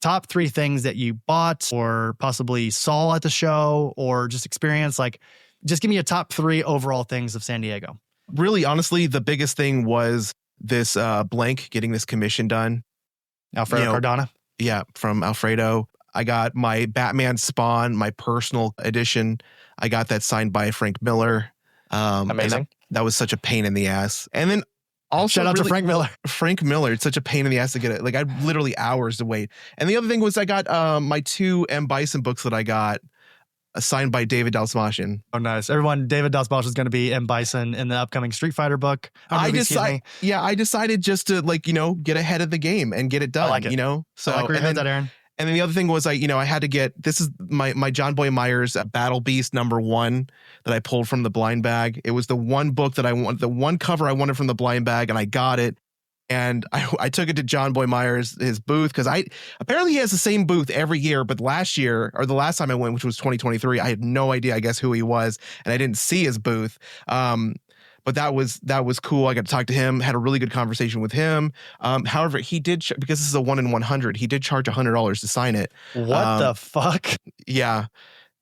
top 3 things that you bought or possibly saw at the show or just experienced. Like, just give me a top 3 overall things of San Diego. Really, honestly, the biggest thing was this blank, getting this commission done. Alfredo Cardona. Yeah, from Alfredo. I got my Batman Spawn, my personal edition. I got that signed by Frank Miller. Amazing. That was such a pain in the ass. And then also shout out to Frank Miller. Frank Miller. It's such a pain in the ass to get it. Like, I literally hours to wait. And the other thing was I got my 2 M. Bison books that I got signed by David Dalsmatian. Oh, nice. Everyone, David Dalsmatian is going to be M. Bison in the upcoming Street Fighter book. I decided just to get ahead of the game and get it done. I like it. So I like where you heard that, Aaron. And then the other thing was I had to get, this is my John Boy Myers Battle Beast #1 that I pulled from the blind bag. It was the one book that I want, the one cover I wanted from the blind bag, and I got it. And I took it to John Boy Myers, his booth, because apparently he has the same booth every year. But last year, or the last time I went, which was 2023, I had no idea, I guess, who he was, and I didn't see his booth. But that was cool. I got to talk to him, had a really good conversation with him. However, he did, because this is a 1 in 100, he did charge $100 to sign it. What the fuck? Yeah.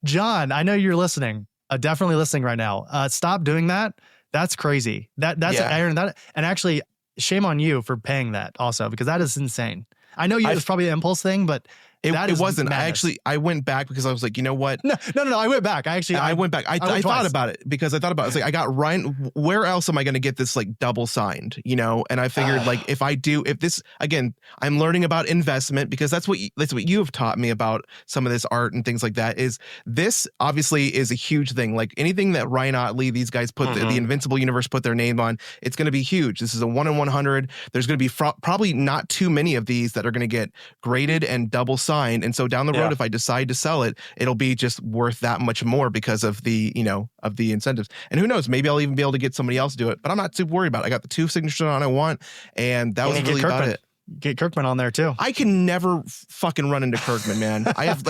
John, I know you're listening. Definitely listening right now. Stop doing that. That's crazy. That's Aaron. And actually, shame on you for paying that also, because that is insane. I know it was probably an impulse thing, but it wasn't. Madness. I went back because I was like, you know what? No. I went back. I went back. I thought about it because I thought about it. It's like, I got Ryan. Where else am I going to get this like double signed? And I figured like if this, again, I'm learning about investment, because that's what you have taught me about some of this art and things like that. Is this obviously is a huge thing. Like anything that Ryan Otley, these guys put the Invincible Universe put their name on, it's going to be huge. This is a 1 in 100. There's going to be probably not too many of these that are going to get graded and double signed. And so down the road, if I decide to sell it, it'll be just worth that much more because of the, of the incentives. And who knows, maybe I'll even be able to get somebody else to do it, but I'm not super worried about it. I got the 2 signatures on I want, and that was really about it. Get Kirkman on there too. I can never fucking run into Kirkman, man. I have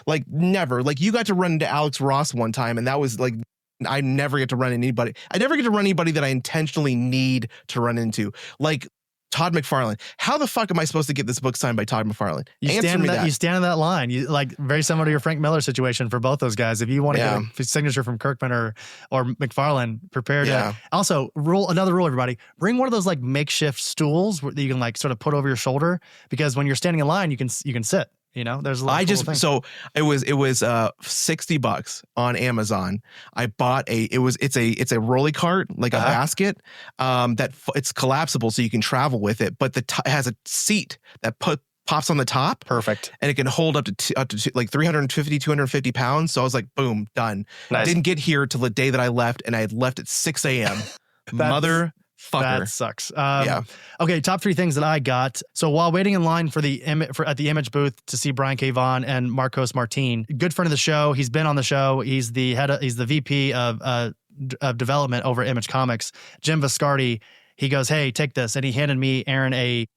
like never. Like, you got to run into Alex Ross one time, and that was like, I never get to run into anybody. I never get to run anybody that I intentionally need to run into. Like Todd McFarlane. How the fuck am I supposed to get this book signed by Todd McFarlane? You stand in that line. You like, very similar to your Frank Miller situation for both those guys. If you want to get a signature from Kirkman or McFarlane, prepare to. Also, another rule, everybody. Bring one of those like makeshift stools that you can like sort of put over your shoulder, because when you're standing in line, you can sit. There's a lot of so it was $60 on Amazon. I bought it's a rolly cart, like a basket, that it's collapsible so you can travel with it, but it has a seat that pops on the top. Perfect. And it can hold up to like 350, 250 pounds. So I was like, boom, done. Nice. Didn't get here till the day that I left, and I had left at 6 a.m. Motherfucker. That sucks. Okay, top 3 things that I got. So while waiting in line at the Image booth to see Brian K. Vaughan and Marcos Martin, good friend of the show. He's been on the show. He's the VP of development over at Image Comics. Jim Viscardi. He goes, "Hey, take this," and he handed me, Aaron, a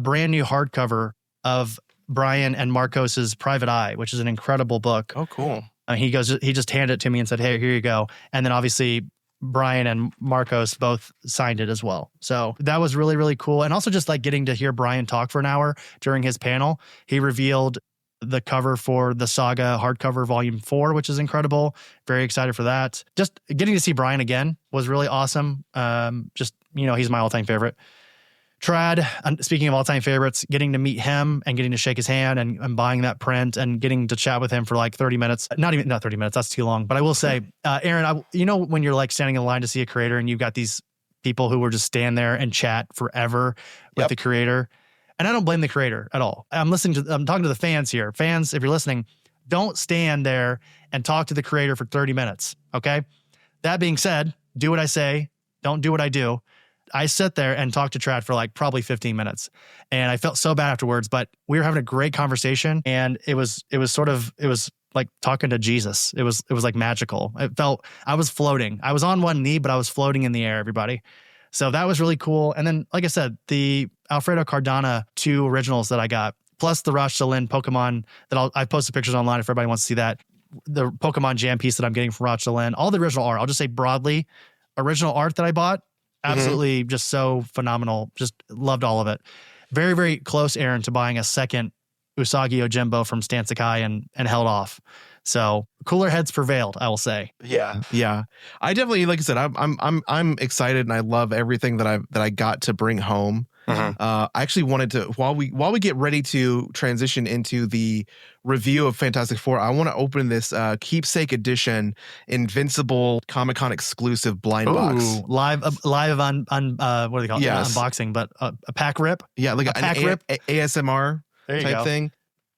brand new hardcover of Brian and Marcos's Private Eye, which is an incredible book. Oh, cool. He just handed it to me and said, "Hey, here you go." And then obviously Brian and Marcos both signed it as well. So that was really, really cool. And also just like getting to hear Brian talk for an hour during his panel. He revealed the cover for the Saga hardcover volume 4, which is incredible. Very excited for that. Just getting to see Brian again was really awesome. He's my all-time favorite. Trad, speaking of all-time favorites, getting to meet him and getting to shake his hand and buying that print and getting to chat with him for like 30 minutes. Not 30 minutes. That's too long. But I will say, Aaron, when you're like standing in line to see a creator and you've got these people who will just stand there and chat forever with the creator. And I don't blame the creator at all. I'm talking to the fans here. Fans, if you're listening, don't stand there and talk to the creator for 30 minutes. Okay. That being said, do what I say. Don't do what I do. I sat there and talked to Trad for like probably 15 minutes and I felt so bad afterwards, but we were having a great conversation and it was like talking to Jesus. It was like magical. I was floating. I was on one knee, but I was floating in the air, everybody. So that was really cool. And then, like I said, the Alfredo Cardano 2 originals that I got, plus the Rosh Lin Pokemon that I posted pictures online if everybody wants to see that. The Pokemon Jam piece that I'm getting from Rosh Lin, all the original art. I'll just say broadly, original art that I bought, absolutely just so phenomenal. Just loved all of it. Very, very close, Aaron, to buying a second Usagi Ojimbo from Stan Sakai and held off. So cooler heads prevailed, I will say. Yeah. I definitely, like I said, I'm excited and I love everything that I got to bring home. I actually wanted to, while we get ready to transition into the review of Fantastic Four, I want to open this keepsake edition Invincible Comic-Con exclusive blind box. Live on what do they call it? Yes. Unboxing, but a pack rip. Yeah, like an rip ASMR type thing.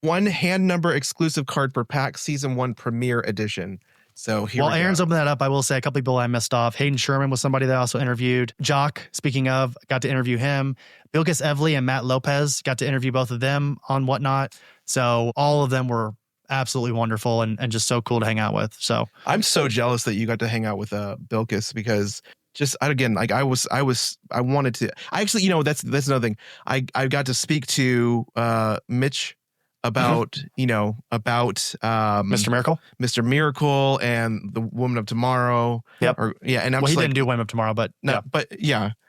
One hand number exclusive card per pack, season 1 premiere edition. So here while Aaron's opening that up, I will say a couple people I missed off. Hayden Sherman was somebody that I also interviewed. Jock, speaking of, got to interview him. Bilkis Evely and Matt Lopez, got to interview both of them on Whatnot. So all of them were absolutely wonderful and just so cool to hang out with. So I'm so jealous that you got to hang out with Bilkis because just again, like I wanted to. I actually, that's another thing. I got to speak to Mitch about Mr. Miracle and the Woman of Tomorrow. Yep. And he didn't do Woman of Tomorrow, but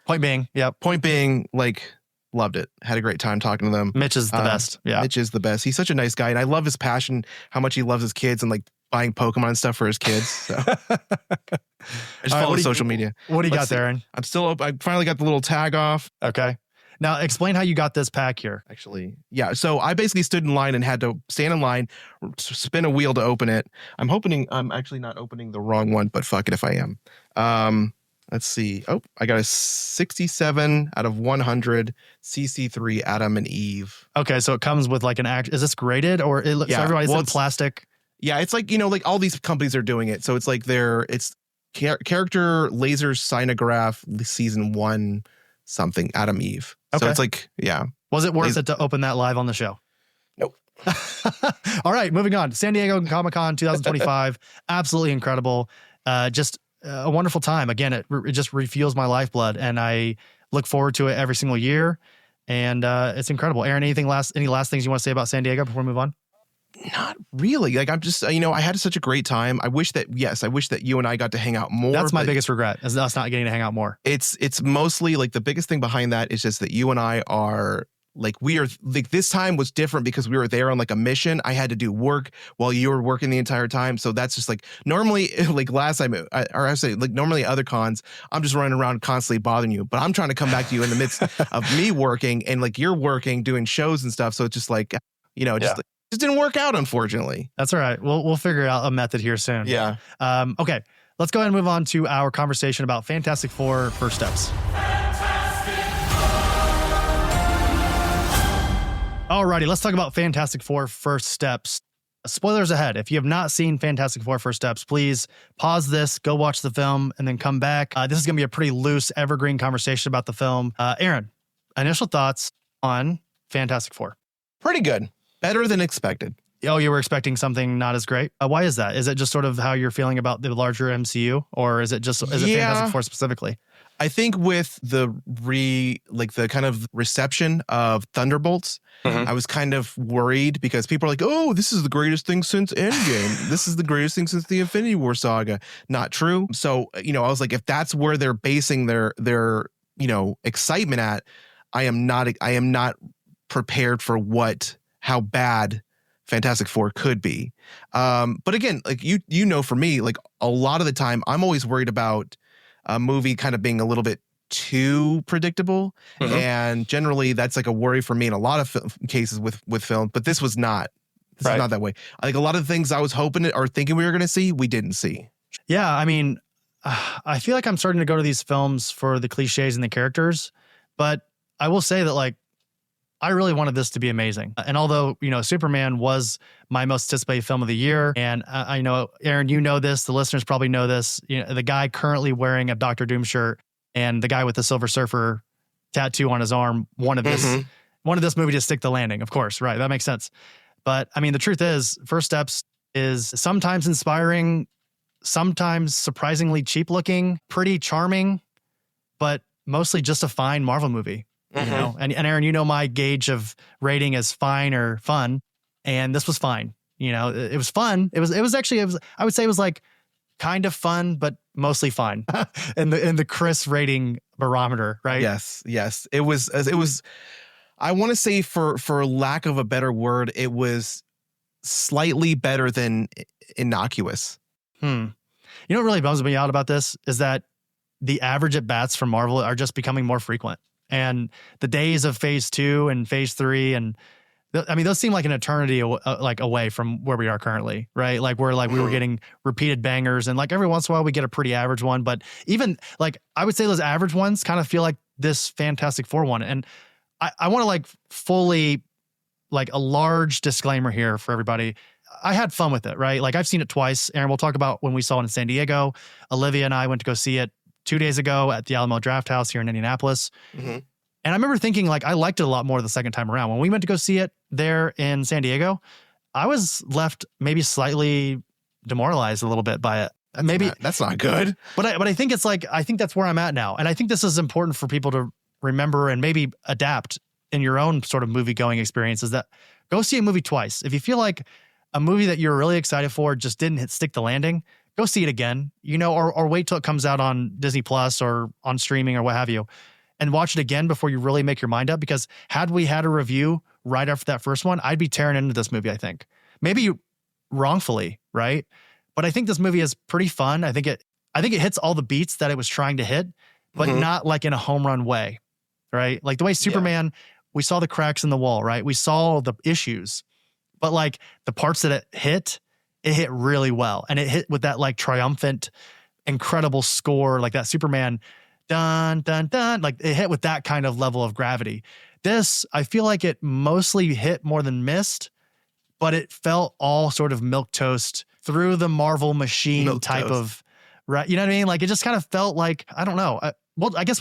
Point being, like, loved it. Had a great time talking to them. Mitch is the best. Yeah. Mitch is the best. He's such a nice guy, and I love his passion, how much he loves his kids and like buying Pokemon and stuff for his kids. So I just follow social media. What do you got there, Aaron? I finally got the little tag off. Okay. Now, explain how you got this pack here. Actually, yeah. So I basically stood in line and had to stand in line, spin a wheel to open it. I'm actually not opening the wrong one, but fuck it if I am. Let's see. Oh, I got a 67 out of 100 CC3 Adam and Eve. Okay, so it comes with like is this graded or it looks? Yeah. So everybody's in plastic. Yeah, it's like like all these companies are doing it. So it's like it's character laser sinograph season 1 something Adam Eve. Okay. So it's like, yeah. Was it worth it to open that live on the show? Nope. All right, moving on. San Diego Comic-Con 2025. Absolutely incredible. Just a wonderful time. Again, it just refuels my lifeblood, and I look forward to it every single year. And it's incredible. Aaron, any last things you want to say about San Diego before we move on? Not really. Like I'm just, I had such a great time. I wish that you and I got to hang out more. That's my biggest regret, is us not getting to hang out more. It's mostly like the biggest thing behind that is just that you and I are like, we are like, this time was different because we were there on like a mission. I had to do work while you were working the entire time. So that's just like normally like last time, or I say like normally other cons, I'm just running around constantly bothering you, but I'm trying to come back to you in the midst of me working and like you're working, doing shows and stuff. So it's just like, just didn't work out, unfortunately. That's all right. We'll figure out a method here soon. Yeah. Okay. Let's go ahead and move on to our conversation about Fantastic Four First Steps. Alrighty, let's talk about Fantastic Four First Steps. Spoilers ahead. If you have not seen Fantastic Four First Steps, please pause this, go watch the film, and then come back. This is going to be a pretty loose, evergreen conversation about the film. Aaron, initial thoughts on Fantastic Four? Pretty good. Better than expected. Oh, you were expecting something not as great? Why is that? Is it just sort of how you're feeling about the larger MCU? Or is it Fantastic Four specifically? I think with the kind of reception of Thunderbolts, I was kind of worried because people are like, oh, this is the greatest thing since Endgame. This is the greatest thing since the Infinity War saga. Not true. So, I was like, if that's where they're basing their excitement at, I am not prepared for how bad Fantastic Four could be. But again, like you know, for me, like a lot of the time, I'm always worried about a movie kind of being a little bit too predictable, and generally that's like a worry for me in a lot of cases with film. But this was not. This is not that way. Like a lot of the things I was hoping or thinking we were going to see, we didn't see. Yeah, I mean, I feel like I'm starting to go to these films for the cliches and the characters, but I will say that like I really wanted this to be amazing. And although, you know, Superman was my most anticipated film of the year, and I know, Aaron, you know this, the listeners probably know this, you know, the guy currently wearing a Dr. Doom shirt and the guy with the Silver Surfer tattoo on his arm wanted this movie to stick the landing, of course, right? That makes sense. But I mean, the truth is, First Steps is sometimes inspiring, sometimes surprisingly cheap looking, pretty charming, but mostly just a fine Marvel movie. You know, and Aaron, you know, my gauge of rating is fine or fun, and this was fine. You know, it was fun. It was actually, I would say it was like kind of fun, but mostly fine in the Chris rating barometer, right? Yes. It was, I want to say for lack of a better word, it was slightly better than innocuous. You know what really bums me out about this is that the average at bats from Marvel are just becoming more frequent. And the days of phase 2 and phase 3, and I mean, those seem like an eternity away from where we are currently, right? Like we were getting repeated bangers, and like every once in a while we get a pretty average one. But even like I would say those average ones kind of feel like this Fantastic Four one. And I want to like fully, like a large disclaimer here for everybody. I had fun with it, right? Like I've seen it twice. Aaron, we'll talk about when we saw it in San Diego. Olivia and I went to go see it 2 days ago at the Alamo Draft House here in Indianapolis. And I remember thinking like I liked it a lot more the second time around. When we went to go see it there in San Diego, I was left maybe slightly demoralized a little bit by it. That's not good. But I think it's like, I think that's where I'm at now. And I think this is important for people to remember and maybe adapt in your own sort of movie going experience, is that go see a movie twice. If you feel like a movie that you're really excited for just didn't stick the landing, go see it again, you know, or wait till it comes out on Disney Plus or on streaming or what have you, and watch it again before you really make your mind up. Because had we had a review right after that first one, I'd be tearing into this movie, I think. Maybe wrongfully, right? But I think this movie is pretty fun. I think it hits all the beats that it was trying to hit, but not like in a home run way, right? Like the way Superman, we saw the cracks in the wall, right? We saw the issues, but like the parts that it hit really well. And it hit with that like triumphant, incredible score, like that Superman dun, dun, dun. Like it hit with that kind of level of gravity. This, I feel like it mostly hit more than missed, but it felt all sort of milquetoast through the Marvel machine type of, right? You know what I mean? Like it just kind of felt like, I don't know. I guess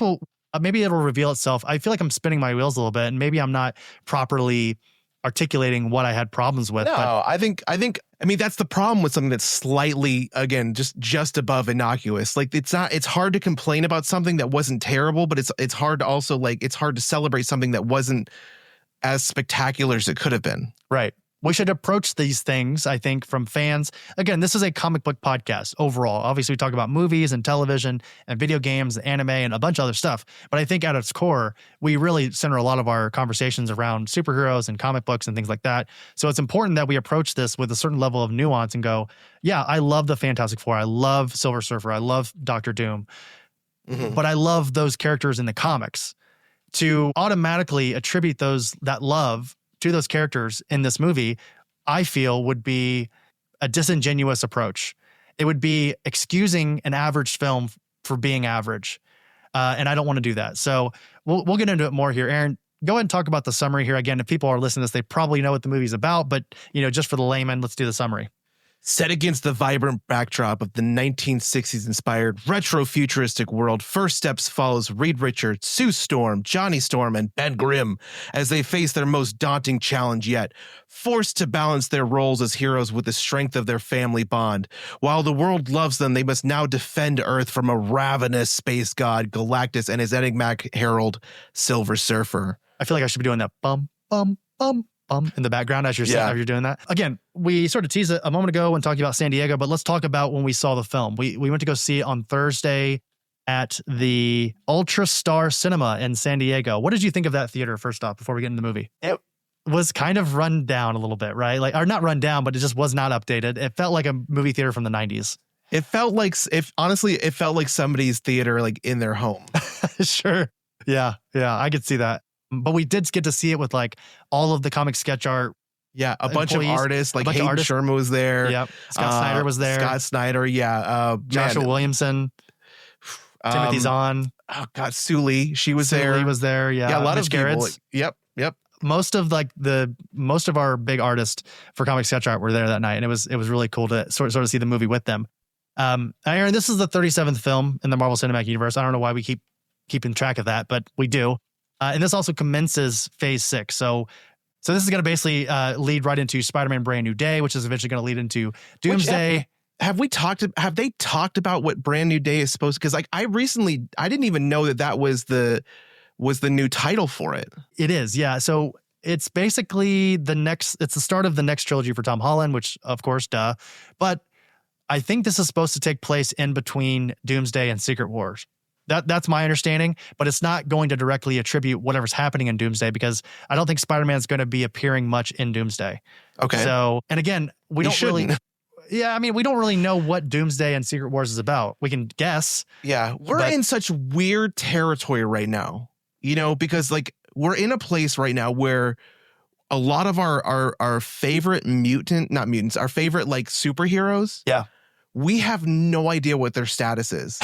maybe it'll reveal itself. I feel like I'm spinning my wheels a little bit, and maybe I'm not properly articulating what I had problems with. No, but I mean, that's the problem with something that's slightly, again, just above innocuous. Like it's hard to complain about something that wasn't terrible, but it's hard to also it's hard to celebrate something that wasn't as spectacular as it could have been. Right. We should approach these things, I think, from fans. Again, this is a comic book podcast overall. Obviously, we talk about movies and television and video games, anime, and a bunch of other stuff. But I think at its core, we really center a lot of our conversations around superheroes and comic books and things like that. So it's important that we approach this with a certain level of nuance and go, yeah, I love the Fantastic Four. I love Silver Surfer. I love Dr. Doom. But I love those characters in the comics. To automatically attribute that love to those characters in this movie, I feel would be a disingenuous approach. It would be excusing an average film for being average. And I don't want to do that. So we'll get into it more here. Aaron, go ahead and talk about the summary here. Again, if people are listening to this, they probably know what the movie's about, but just for the layman, let's do the summary. Set against the vibrant backdrop of the 1960s-inspired retro-futuristic world, First Steps follows Reed Richards, Sue Storm, Johnny Storm, and Ben Grimm as they face their most daunting challenge yet, forced to balance their roles as heroes with the strength of their family bond. While the world loves them, they must now defend Earth from a ravenous space god, Galactus, and his enigmatic Herald, Silver Surfer. I feel like I should be doing that bum, bum, bum, in the background as you're doing that. Again, we sort of teased it a moment ago when talking about San Diego, but let's talk about when we saw the film. We went to go see it on Thursday at the Ultra Star Cinema in San Diego. What did you think of that theater, first off, before we get into the movie? was kind of run down a little bit, right? Like, or not run down, but it just was not updated. It felt like a movie theater from the 90s. It felt like, it felt like somebody's theater, like in their home. Sure. Yeah. I could see that. But we did get to see it with like all of the comic sketch art. Yeah, a bunch of artists, like Hayden artists. Sherman was there. Yep. Scott Snyder was there. Scott Snyder, yeah. Joshua Williamson. Timothy Zahn. Oh God, Sue Lee, she was there. Sue Lee was there. Yeah, a lot Mitch of people. Gerrits. Yep. Most of our big artists for comic sketch art were there that night, and it was really cool to sort of see the movie with them. Aaron, this is the 37th film in the Marvel Cinematic Universe. I don't know why we keep keeping track of that, but we do. And this also commences Phase 6. So this is going to basically lead right into Spider-Man Brand New Day, which is eventually going to lead into Doomsday. Have they talked about what Brand New Day is supposed to? Because like I didn't even know that was the new title for it. It is, yeah. So it's basically it's the start of the next trilogy for Tom Holland, which of course, duh. But I think this is supposed to take place in between Doomsday and Secret Wars. That's my understanding, but it's not going to directly attribute whatever's happening in Doomsday because I don't think Spider-Man's going to be appearing much in Doomsday. Okay. So, and again, we don't really know what Doomsday and Secret Wars is about. We can guess. Yeah. We're in such weird territory right now, because like we're in a place right now where a lot of our favorite our favorite like superheroes. Yeah. We have no idea what their status is.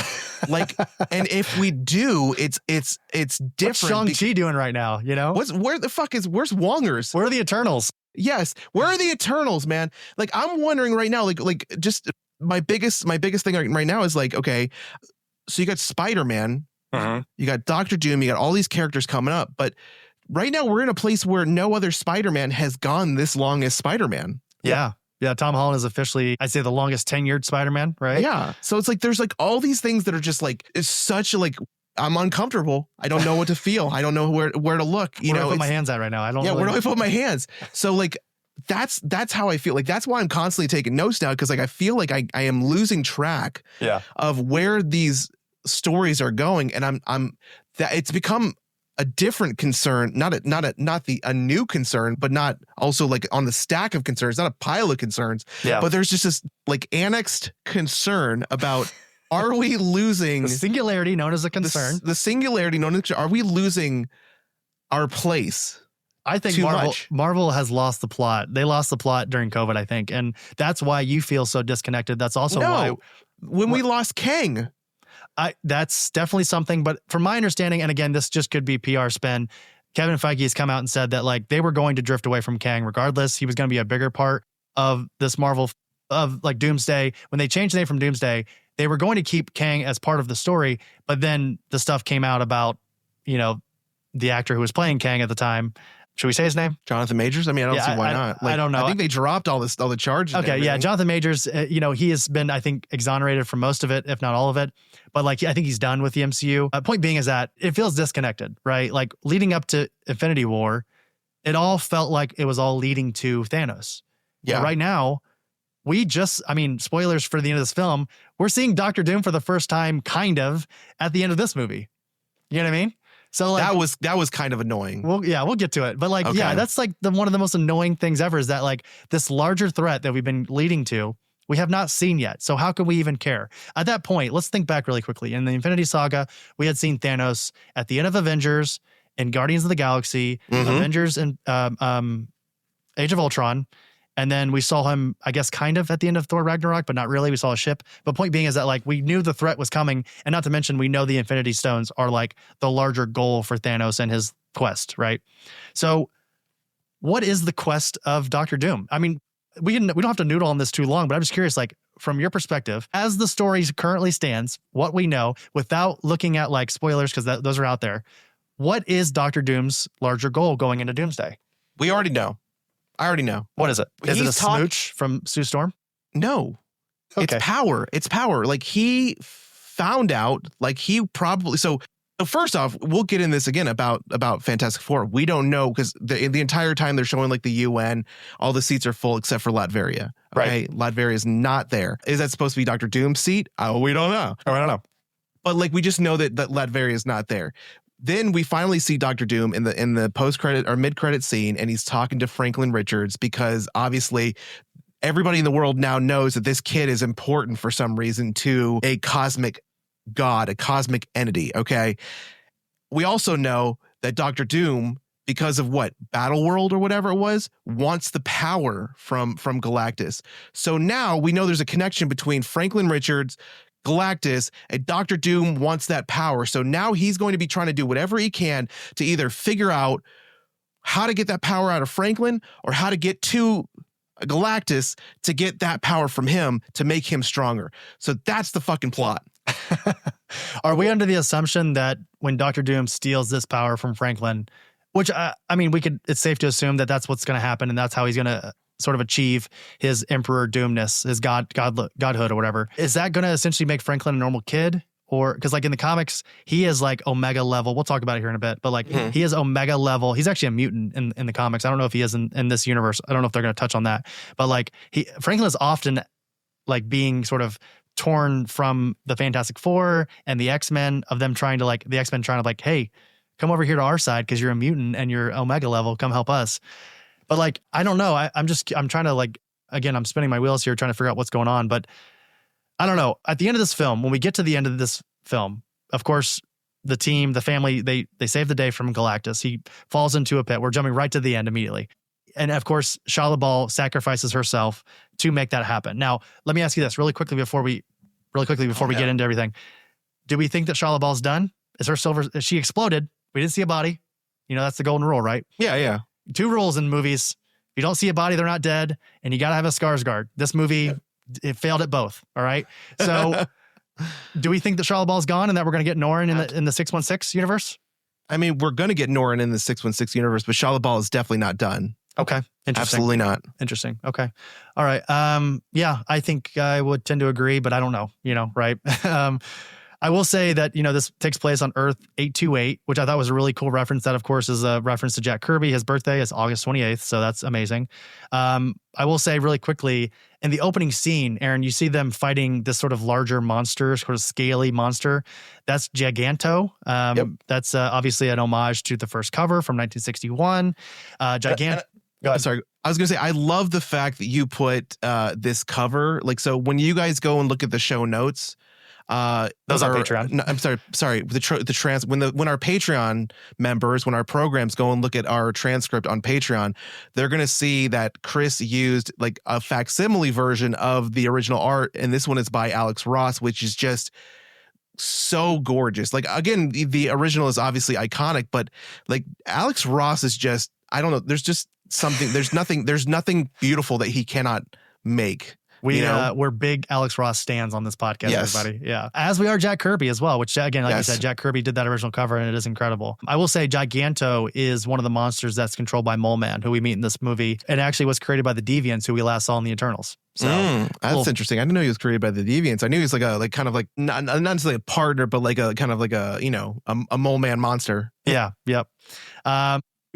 Like, and if we do, it's different. What's Shang-Chi doing right now? where's Wongers? Where are the Eternals? Yes. Where are the Eternals, man? Like, I'm wondering right now, like just my biggest thing right now is like, okay, so you got Spider-Man, you got Doctor Doom, you got all these characters coming up, but right now we're in a place where no other Spider-Man has gone this long as Spider-Man. Yeah. Yeah, Tom Holland is officially, I'd say, the longest tenured Spider-Man, right? Yeah. So it's like there's like all these things that are just like, it's such like, I'm uncomfortable. I don't know what to feel. I don't know where to look. Where do I put my hands at right now? Where do I put my hands? So like that's how I feel. Like that's why I'm constantly taking notes now, because like I feel like I am losing track of where these stories are going, and I'm that it's become a different concern, not a new concern, but not also like on the stack of concerns, not a pile of concerns. Yeah. But there's just this like annexed concern about are we losing the singularity known as a concern? The singularity known as, are we losing our place? I think Marvel has lost the plot. They lost the plot during COVID, I think. And that's why you feel so disconnected. That's also why we lost Kang. That's definitely something, but from my understanding, and again, this just could be PR spin, Kevin Feige has come out and said that like they were going to drift away from Kang regardless. He was going to be a bigger part of this Marvel of like Doomsday. When they changed the name from Doomsday, they were going to keep Kang as part of the story, but then the stuff came out about, the actor who was playing Kang at the time. Should we say his name? Jonathan Majors? I mean, I don't see why not. Like, I don't know. I think they dropped all the charges. Okay, yeah. Jonathan Majors, he has been, I think, exonerated from most of it, if not all of it. But like, I think he's done with the MCU. Point being is that it feels disconnected, right? Like leading up to Infinity War, it all felt like it was all leading to Thanos. Yeah. But right now, spoilers for the end of this film, we're seeing Doctor Doom for the first time, kind of, at the end of this movie. You know what I mean? So like that was kind of annoying. We'll get to it. But like, okay. That's like one of the most annoying things ever is that like this larger threat that we've been leading to, we have not seen yet. So how can we even care? At that point, let's think back really quickly. In the Infinity Saga, we had seen Thanos at the end of Avengers and Guardians of the Galaxy, Avengers and Age of Ultron. And then we saw him, I guess, kind of at the end of Thor Ragnarok, but not really. We saw a ship. But point being is that like we knew the threat was coming. And not to mention, we know the Infinity Stones are like the larger goal for Thanos and his quest, right? So what is the quest of Doctor Doom? I mean, we don't have to noodle on this too long, but I'm just curious, like from your perspective, as the story currently stands, what we know without looking at like spoilers, because those are out there, what is Doctor Doom's larger goal going into Doomsday? We already know. I already know. What is it? Is it a smooch from Sue Storm? No. Okay. It's power. It's power. Like he found out, like he probably, so first off, we'll get in this again about Fantastic Four. We don't know because the entire time they're showing like the UN, all the seats are full except for Latveria. Okay. Right. Latveria is not there. Is that supposed to be Dr. Doom's seat? Oh, we don't know. I don't know. But like, we just know that Latveria is not there. then we finally see Dr. Doom in the post-credit or mid-credit scene, and he's talking to Franklin Richards because obviously everybody in the world now knows that this kid is important for some reason to a cosmic god, a cosmic entity, okay? We also know that Dr. Doom, because of what, Battle World or whatever it was, wants the power from Galactus. So now we know there's a connection between Franklin Richards, Galactus, and Dr. Doom wants that power. So now he's going to be trying to do whatever he can to either figure out how to get that power out of Franklin or how to get to Galactus to get that power from him to make him stronger. So that's the fucking plot. Are we under the assumption that when Dr. Doom steals this power from Franklin, which I mean, it's safe to assume that that's what's going to happen, and that's how he's going to sort of achieve his Emperor Doomness, his godhood or whatever. Is that going to essentially make Franklin a normal kid? Or because like in the comics, he is like Omega level. We'll talk about it here in a bit, but like he is Omega level. He's actually a mutant in the comics. I don't know if he is in this universe. I don't know if they're going to touch on that, but like Franklin is often like being sort of torn from the Fantastic Four and the X-Men, of them trying to like, the X-Men trying to like, hey, come over here to our side because you're a mutant and you're Omega level. Come help us. But like, I don't know. I'm trying to like, again, I'm spinning my wheels here trying to figure out what's going on. But I don't know. At the end of this film, when we get to the end of this film, of course, the team, the family, they save the day from Galactus. He falls into a pit. We're jumping right to the end immediately. And of course, Shia LaBeouf sacrifices herself to make that happen. Now, let me ask you this really quickly before we get into everything. Do we think that Shia LaBeouf's done? She exploded. We didn't see a body. You know, that's the golden rule, right? Yeah. 2 rules in movies. If you don't see a body, they're not dead. And you got to have a Skarsgård. This movie, it failed at both. All right. So do we think that Shia LaBeouf's gone and that we're going to get Norrin in the 616 universe? I mean, we're going to get Norrin in the 616 universe, but Shia LaBeouf is definitely not done. Okay. Interesting. Absolutely not. Interesting. Okay. All right. Yeah, I think I would tend to agree, but I don't know, right? I will say that, this takes place on Earth 828, which I thought was a really cool reference. That, of course, is a reference to Jack Kirby. His birthday is August 28th, so that's amazing. I will say really quickly, in the opening scene, Aaron, you see them fighting this sort of larger monster, sort of scaly monster. That's Giganto. Yep. That's obviously an homage to the first cover from 1961. Giganto. I'm sorry. I was going to say, I love the fact that you put this cover. Like, so when you guys go and look at the show notes, those are Patreon. No, I'm sorry. When our Patreon members, when our programs go and look at our transcript on Patreon, they're going to see that Chris used like a facsimile version of the original art. And this one is by Alex Ross, which is just so gorgeous. Like, again, the original is obviously iconic, but like Alex Ross is just, I don't know. There's just something, there's nothing beautiful that he cannot make. We're big Alex Ross stans on this podcast, yes. Everybody. Yeah. As we are Jack Kirby as well, which again, like you said, Jack Kirby did that original cover and it is incredible. I will say Giganto is one of the monsters that's controlled by Mole Man, who we meet in this movie. It actually was created by the Deviants, who we last saw in the Eternals. So that's interesting. I didn't know he was created by the Deviants. I knew he was not necessarily a partner, but like a kind of like a Mole Man monster. Yeah. Yep.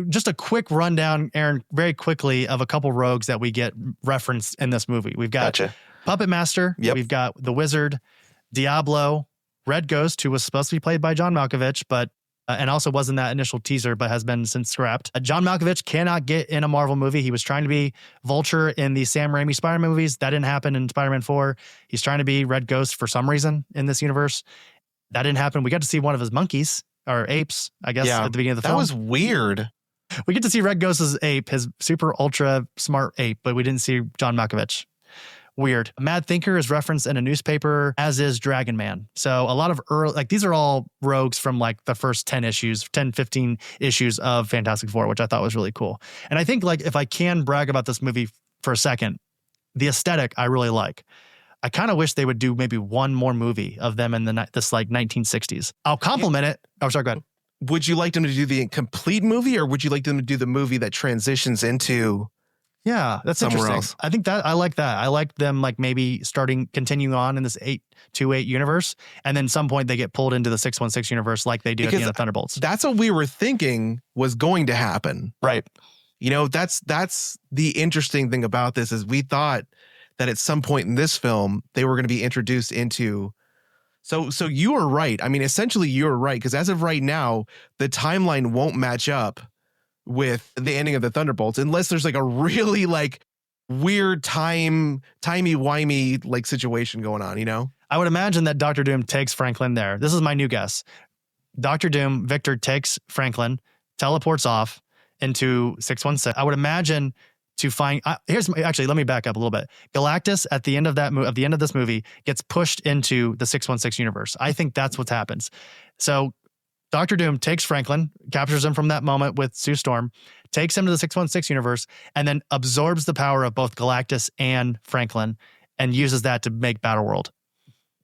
Just a quick rundown, Aaron, very quickly, of a couple rogues that we get referenced in this movie. We've got Puppet Master. Yep. We've got the Wizard, Diablo, Red Ghost, who was supposed to be played by John Malkovich, but and also was in that initial teaser, but has been since scrapped. John Malkovich cannot get in a Marvel movie. He was trying to be Vulture in the Sam Raimi Spider-Man movies. That didn't happen in Spider-Man 4. He's trying to be Red Ghost for some reason in this universe. That didn't happen. We got to see one of his monkeys, or apes, I guess, at the beginning of the film. That was weird. We get to see Red Ghost's ape, his super ultra smart ape, but we didn't see John Malkovich. Weird. Mad Thinker is referenced in a newspaper, as is Dragon Man. So a lot of these are all rogues from like the first 10, 15 issues of Fantastic Four, which I thought was really cool. And I think like if I can brag about this movie for a second, the aesthetic I really like. I kind of wish they would do maybe one more movie of them in this like 1960s. I'll compliment it. Oh, sorry, go ahead. Would you like them to do the complete movie, or would you like them to do the movie that transitions into that's somewhere interesting. else? I think that I like that. I like them like maybe continuing on in this 828 universe, and then some point they get pulled into the 616 universe like they do at the end of Thunderbolts. That's what we were thinking was going to happen. Right. That's the interesting thing about this is we thought that at some point in this film they were going to be introduced into So you were right. I mean, essentially you were right, because as of right now, the timeline won't match up with the ending of the Thunderbolts unless there's like a really like weird timey-wimey like situation going on, you know? I would imagine that Doctor Doom takes Franklin there. This is my new guess. Doctor Doom, Victor takes Franklin, teleports off into 616. I would imagine to find actually, let me back up a little bit. Galactus at the end of this movie gets pushed into the 616 universe. I think that's what happens. So Doctor Doom takes Franklin, captures him from that moment with Sue Storm, takes him to the 616 universe, and then absorbs the power of both Galactus and Franklin and uses that to make Battleworld.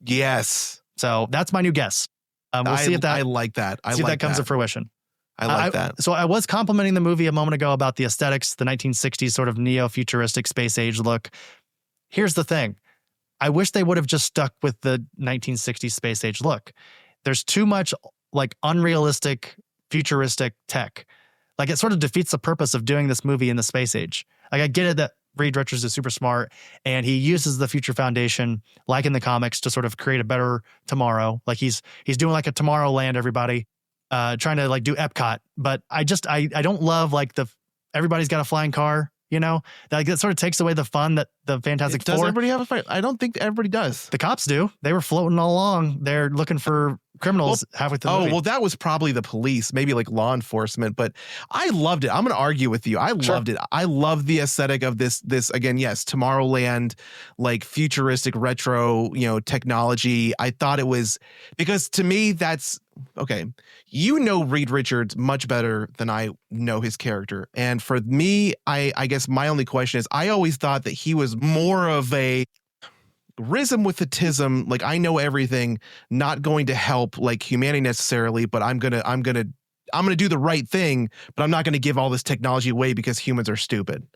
Yes. So that's my new guess. We'll see if that. I like that. See if that comes to fruition. I like that. So I was complimenting the movie a moment ago about the aesthetics, the 1960s sort of neo-futuristic space age look. Here's the thing. I wish they would have just stuck with the 1960s space age look. There's too much like unrealistic, futuristic tech. Like it sort of defeats the purpose of doing this movie in the space age. Like I get it that Reed Richards is super smart and he uses the Future Foundation, like in the comics, to sort of create a better tomorrow. Like he's doing like a Tomorrowland, everybody, trying to like do Epcot. But I don't love like everybody's got a flying car, you know? Like that sort of takes away the fun that the Fantastic Four. Does everybody have a fight? I don't think everybody does. The cops do. They were floating all along. They're looking for criminals halfway through the movie. Well, that was probably the police, maybe like law enforcement, but I loved it. I'm going to argue with you. I loved it. I love the aesthetic of this again, yes, Tomorrowland, like futuristic retro, technology. I thought it was, because to me, that's okay. You know Reed Richards much better than I know his character. And for me, I guess my only question is, I always thought that he was more of a rism with the tism, like I know everything, not going to help like humanity necessarily, but I'm gonna do the right thing, but I'm not gonna give all this technology away because humans are stupid.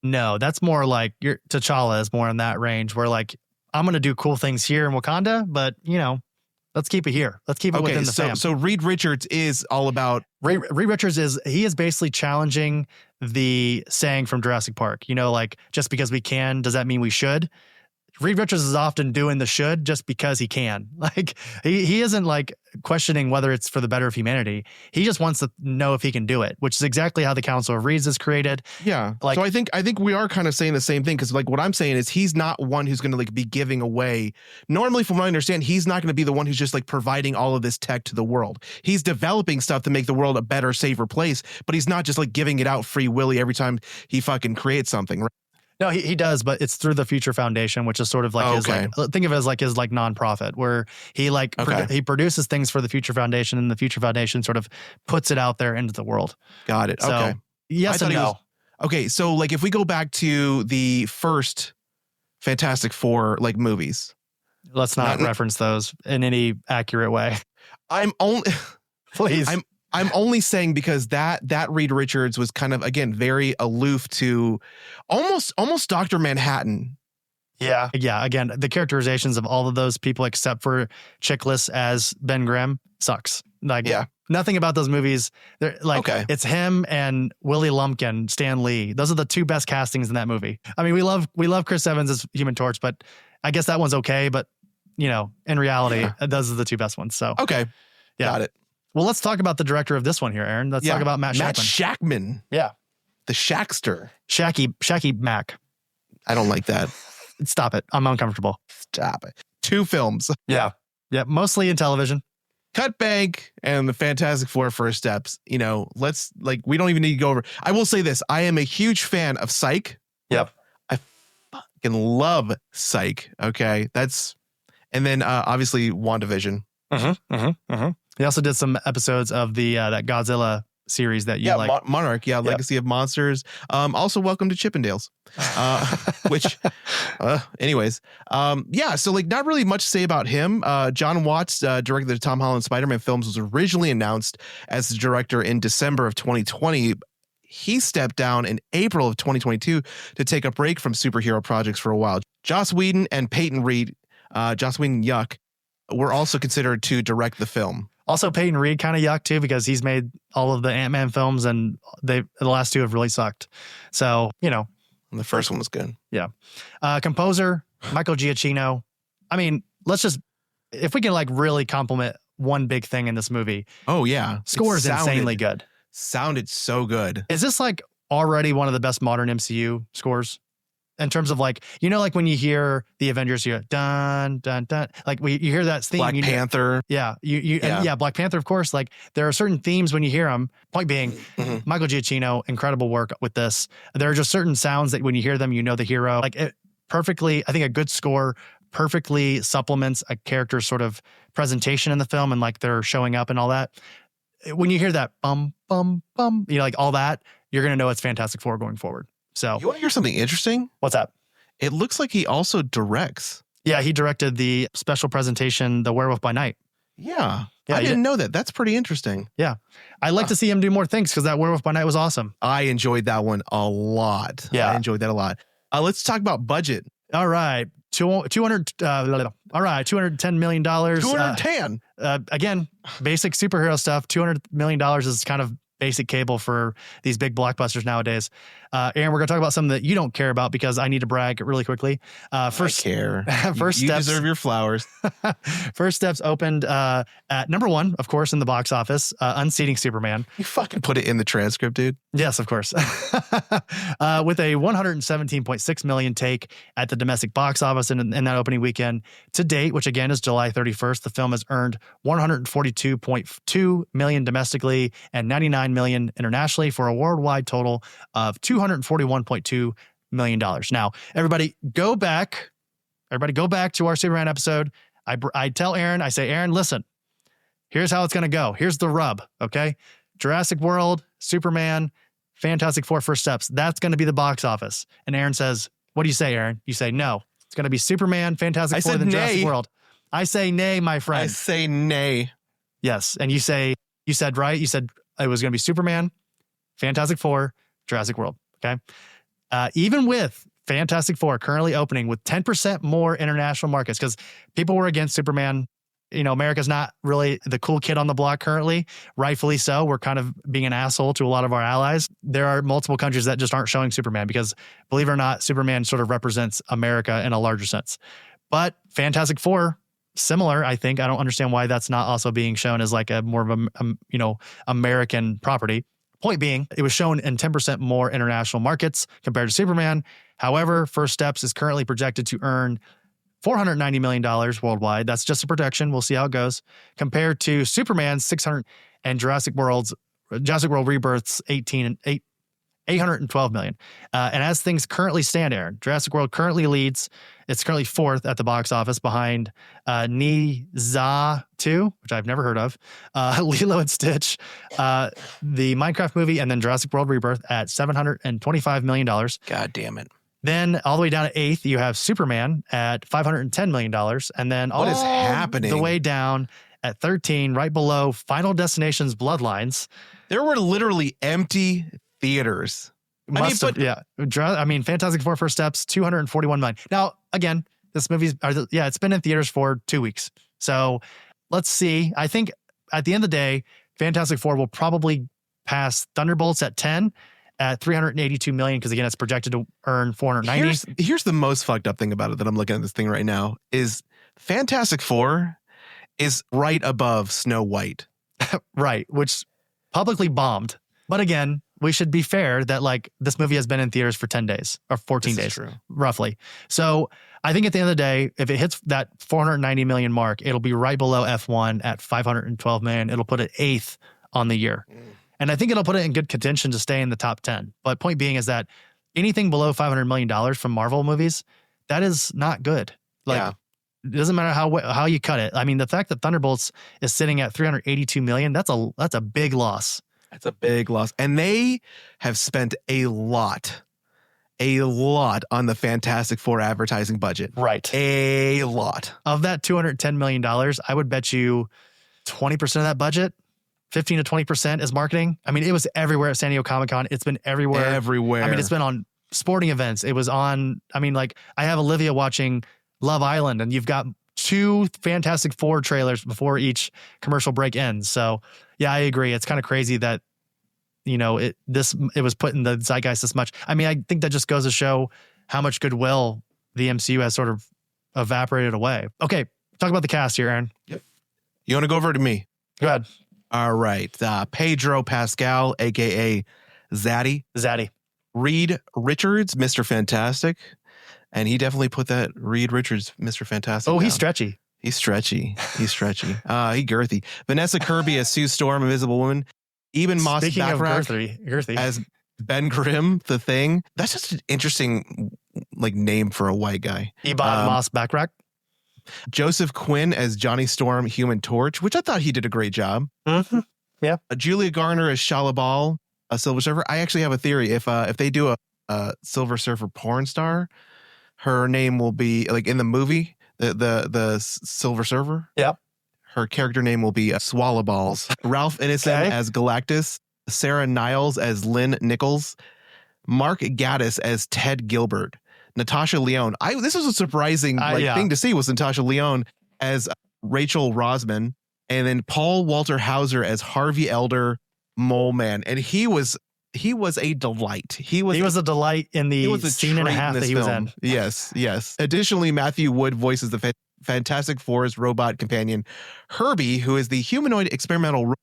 No, that's more like your T'Challa is more in that range where like I'm gonna do cool things here in Wakanda, but let's keep it here. Let's keep it within the fam. So Reed Richards is all about Reed Richards is basically challenging the saying from Jurassic Park. Like just because we can, does that mean we should? Reed Richards is often doing the should just because he can. Like he isn't like questioning whether it's for the better of humanity. He just wants to know if he can do it, which is exactly how the Council of Reeds is created. Yeah. Like, so I think we are kind of saying the same thing, because like what I'm saying is he's not one who's going to like be giving away. Normally, from what I understand, he's not going to be the one who's just like providing all of this tech to the world. He's developing stuff to make the world a better, safer place, but he's not just like giving it out free willy every time he fucking creates something. Right? No, he does, but it's through the Future Foundation, which is sort of like his think of it as like his like nonprofit, where he like he produces things for the Future Foundation, and the Future Foundation sort of puts it out there into the world. Got it. So, okay. Yes and no. Okay, so like if we go back to the first Fantastic Four like movies, let's not reference those in any accurate way. Please. I'm only saying because that Reed Richards was kind of, again, very aloof to almost Dr. Manhattan. Yeah. Yeah. Again, the characterizations of all of those people except for Chickless as Ben Grimm sucks. Like, nothing about those movies. They're like, it's him and Willie Lumpkin, Stan Lee. Those are the two best castings in that movie. I mean, we love Chris Evans as Human Torch, but I guess that one's okay. But in reality, those are the two best ones. So got it. Well, let's talk about the director of this one here, Aaron. Let's talk about Matt Shakman. Matt Shakman. Yeah. The Shackster. Shacky Mac. I don't like that. Stop it. I'm uncomfortable. Stop it. 2 films. Yeah. Yeah. Mostly in television. Cut Bank and the Fantastic Four First Steps. Let's we don't even need to go over. I will say this. I am a huge fan of Psych. Yep. I fucking love Psych. Okay. And then obviously WandaVision. He also did some episodes of the that Godzilla series that you like. Monarch, Legacy of Monsters. Also, Welcome to Chippendales. Which, anyways, so like not really much to say about him. John Watts, directed the Tom Holland Spider-Man films, was originally announced as the director in December of 2020. He stepped down in April of 2022 to take a break from superhero projects for a while. Joss Whedon and Peyton Reed, Joss Whedon, yuck, were also considered to direct the film. Also, Peyton Reed kind of yuck too, because he's made all of the Ant-Man films, and the last 2 have really sucked. So, And the first one was good. Yeah. Composer, Michael Giacchino. I mean, let's just if we can like really compliment one big thing in this movie, Oh yeah, score is insanely good. Sounded so good. Is this like already one of the best modern MCU scores? In terms of like, you know, like when you hear the Avengers, you go, dun, dun, dun. Like you hear that theme. Black Panther. Yeah. And Black Panther, of course. Like there are certain themes when you hear them. Point being, Michael Giacchino, incredible work with this. There are just certain sounds that when you hear them, you know the hero. Like it perfectly, I think a good score perfectly supplements a character's sort of presentation in the film and like they're showing up and all that. When you hear that bum, bum, bum, you know, like all that, you're going to know it's Fantastic Four going forward. So You want to hear something interesting? What's that? It looks like he also directs. Yeah, he directed the special presentation, The Werewolf by Night. Yeah. Yeah, I he didn't know that. That's pretty interesting. Yeah. I'd like to see him do more things because that Werewolf by Night was awesome. I enjoyed that one a lot. Yeah. I enjoyed that a lot. Let's talk about budget. All right. $210 million. 210. Again, basic superhero stuff. $200 million is kind of basic cable for these big blockbusters nowadays. Aaron, we're going to talk about something that you don't care about because I need to brag really quickly. First, I care. First you Steps. deserve your flowers. First Steps opened at number 1, of course, in the box office, unseating Superman. You fucking put it in the transcript, dude. Yes, of course. With a 117.6 million take at the domestic box office in that opening weekend. To date, which again is July 31st, the film has earned 142.2 million domestically and 99 million internationally for a worldwide total of $241.2 million. Now, everybody go back to our Superman episode. I tell Aaron, I say, Aaron, listen, here's how it's going to go. Here's the rub, okay? Jurassic World, Superman, Fantastic Four, First Steps. That's going to be the box office. And Aaron says, what do you say, Aaron? You say, no. It's going to be Superman, Fantastic Four, then Jurassic World. I say nay, my friend. I say nay. Yes. And you said right. You said it was going to be Superman, Fantastic Four, Jurassic World. Okay. Even with Fantastic Four currently opening with 10% more international markets, because people were against Superman. You know, America's not really the cool kid on the block currently, rightfully so. We're kind of being an asshole to a lot of our allies. There are multiple countries that just aren't showing Superman because, believe it or not, Superman sort of represents America in a larger sense. But Fantastic Four, similar, I think. I don't understand why that's not also being shown as like a more of a American property. Point being, it was shown in 10% more international markets compared to Superman. However, First Steps is currently projected to earn $490 million worldwide. That's just a projection. We'll see how it goes. Compared to Superman's 600 and Jurassic World Rebirth's 812 million. And as things currently stand, Aaron, Jurassic World currently leads. It's currently 4th at the box office behind Ni Za 2, which I've never heard of, Lilo and Stitch, the Minecraft movie, and then Jurassic World Rebirth at $725 million. God damn it. Then all the way down to 8th, you have Superman at $510 million. And then what is happening? The way down at 13, right below Final Destination's Bloodlines. There were literally empty theaters. Fantastic Four First Steps, 241 million. Now, again, this movie's, it's been in theaters for 2 weeks. So let's see. I think at the end of the day, Fantastic Four will probably pass Thunderbolts at 10 at 382 million, because again, it's projected to earn 490. Here's the most fucked up thing about it that I'm looking at this thing right now is Fantastic Four is right above Snow White. Right, which publicly bombed. But again, we should be fair that like this movie has been in theaters for 10 days or 14 days, roughly. So I think at the end of the day, if it hits that 490 million mark, it'll be right below F1 at 512 million. It'll put it 8th on the year. And I think it'll put it in good contention to stay in the top 10. But point being is that anything below $500 million from Marvel movies, that is not good. It doesn't matter how you cut it. I mean, the fact that Thunderbolts is sitting at 382 million, that's a big loss. That's a big loss. And they have spent a lot on the Fantastic Four advertising budget. Right. A lot. Of that $210 million, I would bet you 20% of that budget, 15 to 20% is marketing. I mean, it was everywhere at San Diego Comic-Con. It's been everywhere. Everywhere. I mean, it's been on sporting events. It was on, I have Olivia watching Love Island, and you've got 2 Fantastic Four trailers before each commercial break ends. So yeah, I agree. It's kind of crazy that, it was put in the zeitgeist this much. I mean, I think that just goes to show how much goodwill the MCU has sort of evaporated away. Okay. Talk about the cast here, Aaron. Yep. You want to go over to me? Go ahead. All right. Pedro Pascal, a.k.a. Zaddy. Reed Richards, Mr. Fantastic. And he definitely put that Reed Richards, Mr. Fantastic. Oh, down. he's stretchy. He's stretchy. He girthy. Vanessa Kirby as Sue Storm, Invisible Woman. Eben Moss Speaking of Backrack girthy. as Ben Grimm, The Thing. That's just an interesting name for a white guy. Eben Moss Backrack. Joseph Quinn as Johnny Storm, Human Torch, which I thought he did a great job. Mm-hmm. Yeah. Julia Garner as Shala Ball, a Silver Surfer. I actually have a theory. If they do a Silver Surfer porn star, her name will be in the movie, the Silver Surfer. Yep. Her character name will be Swallow Balls. Ralph Ineson as Galactus. Sarah Niles as Lynn Nichols. Mark Gaddis as Ted Gilbert. Natasha Lyonne. This was a surprising thing to see, was Natasha Lyonne as Rachel Rosman, and then Paul Walter Hauser as Harvey Elder Mole Man. And he was a delight. He was a delight in the scene and a half that he was in. Yes. Additionally, Matthew Wood voices the Fantastic Four's robot companion Herbie, who is the humanoid experimental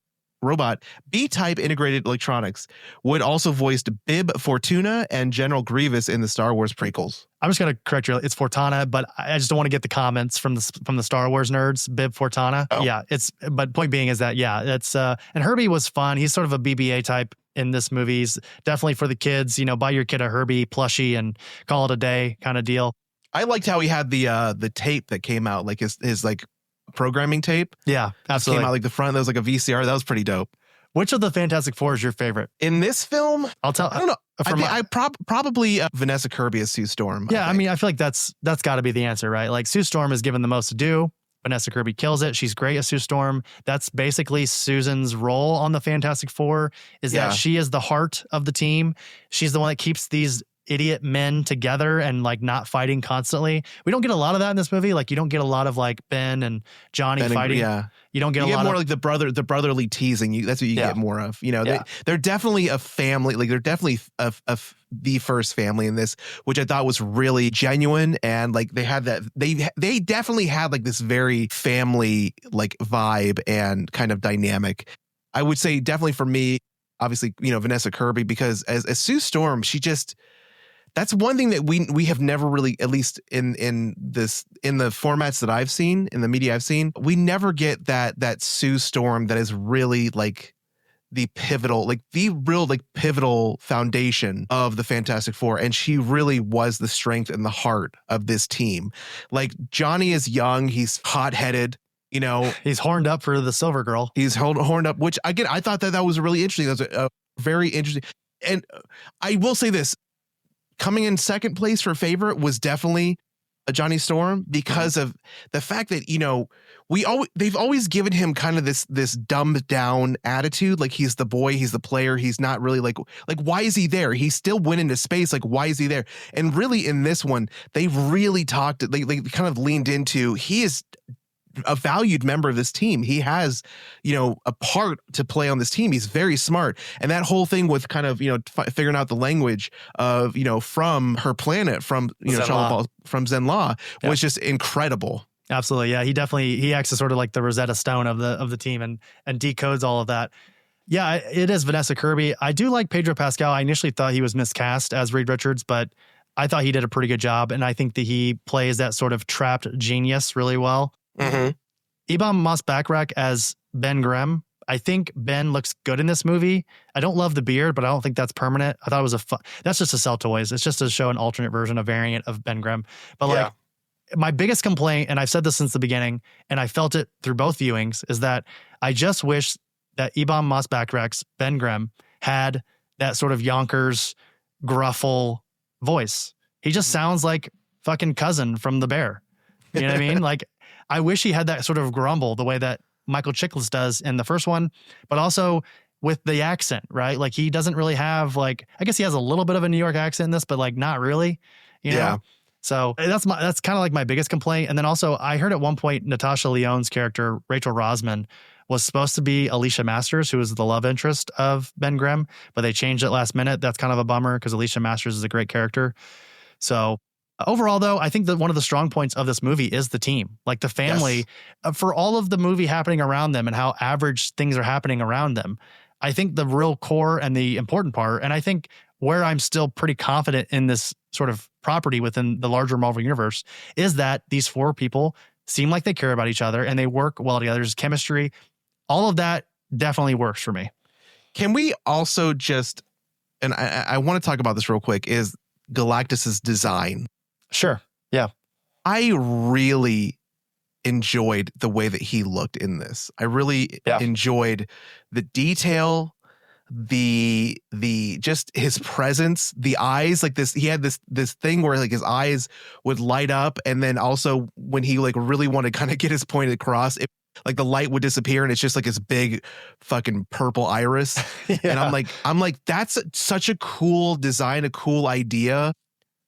robot B-type integrated electronics. Wood also voiced Bib Fortuna and General Grievous in the Star Wars prequels. I'm just going to correct you. It's Fortana, but I just don't want to get the comments from the Star Wars nerds. Bib Fortana. Oh. Yeah, but point being is that, it's and Herbie was fun. He's sort of a BB-8 type in this movie. He's definitely for the kids, buy your kid a Herbie plushie and call it a day kind of deal. I liked how he had the tape that came out, his programming tape. Yeah, absolutely. Came out the front. That was a VCR. That was pretty dope. Which of the Fantastic Four is your favorite? In this film, I don't know. I probably Vanessa Kirby as Sue Storm. Yeah, I mean, I feel like that's got to be the answer, right? Sue Storm is given the most to do. Vanessa Kirby kills it. She's great as Sue Storm. That's basically Susan's role on the Fantastic Four, is that she is the heart of the team. She's the one that keeps these idiot men together and not fighting constantly. We don't get a lot of that in this movie. You don't get a lot of Ben and Johnny fighting. You don't get a lot more of the brotherly teasing. That's what you get more of. They're definitely a family. They're definitely the first family in this, which I thought was really genuine. And they had that. They definitely had this very family vibe and kind of dynamic. I would say definitely for me, obviously, Vanessa Kirby, because as Sue Storm, she just. That's one thing that we have never really, at least in the formats that I've seen, in the media I've seen, we never get that Sue Storm that is really the pivotal, the real pivotal foundation of the Fantastic Four. And she really was the strength and the heart of this team. Johnny is young, he's hot-headed. He's horned up for the Silver Girl. He's horned up, which again, I thought that was really interesting. That was a very interesting. And I will say this. Coming in second place for favorite was definitely a Johnny Storm, because of the fact that, they've always given him kind of this dumbed down attitude. He's the boy, he's the player. He's not really why is he there? He still went into space. Why is he there? And really in this one, they really talked, they kind of leaned into, he is a valued member of this team. He has, a part to play on this team. He's very smart. And that whole thing with kind of, figuring out the language of, from her planet, from, from Zenla was just incredible. Absolutely. Yeah. He acts as sort of the Rosetta Stone of the team and decodes all of that. Yeah, it is Vanessa Kirby. I do like Pedro Pascal. I initially thought he was miscast as Reed Richards, but I thought he did a pretty good job. And I think that he plays that sort of trapped genius really well. Mm-hmm. Eben Moss Backrack as Ben Grimm. I think Ben looks good in this movie. I don't love the beard, but I don't think that's permanent. I thought it was that's just to sell toys. It's just to show an alternate version, a variant of Ben Grimm. But my biggest complaint, and I've said this since the beginning, and I felt it through both viewings, is that I just wish that Eben Moss Backrack's Ben Grimm had that sort of Yonkers gruffle voice. He just sounds like fucking Cousin from The Bear. You know what I mean? I wish he had that sort of grumble the way that Michael Chiklis does in the first one, but also with the accent, right? He doesn't really have I guess he has a little bit of a New York accent in this, but not really, you know? So that's kind of my biggest complaint. And then also I heard at one point Natasha Lyonne's character, Rachel Rosman, was supposed to be Alicia Masters, who was the love interest of Ben Grimm, but they changed it last minute. That's kind of a bummer because Alicia Masters is a great character. So Overall, though, I think that one of the strong points of this movie is the team, like the family. For all of the movie happening around them and how average things are happening around them, I think the real core and the important part, and I think where I'm still pretty confident in this sort of property within the larger Marvel universe, is that these 4 people seem like they care about each other and they work well together. There's chemistry. All of that definitely works for me. Can we also just, and I want to talk about this real quick, is Galactus's design. Sure. Yeah. I really enjoyed the way that he looked in this. I really enjoyed the detail, the just his presence, the eyes, like this. He had this thing where like his eyes would light up, and then also when he like really wanted to kind of get his point across, it, like the light would disappear and it's just like this big fucking purple iris. And I'm like, that's such a cool design, a cool idea.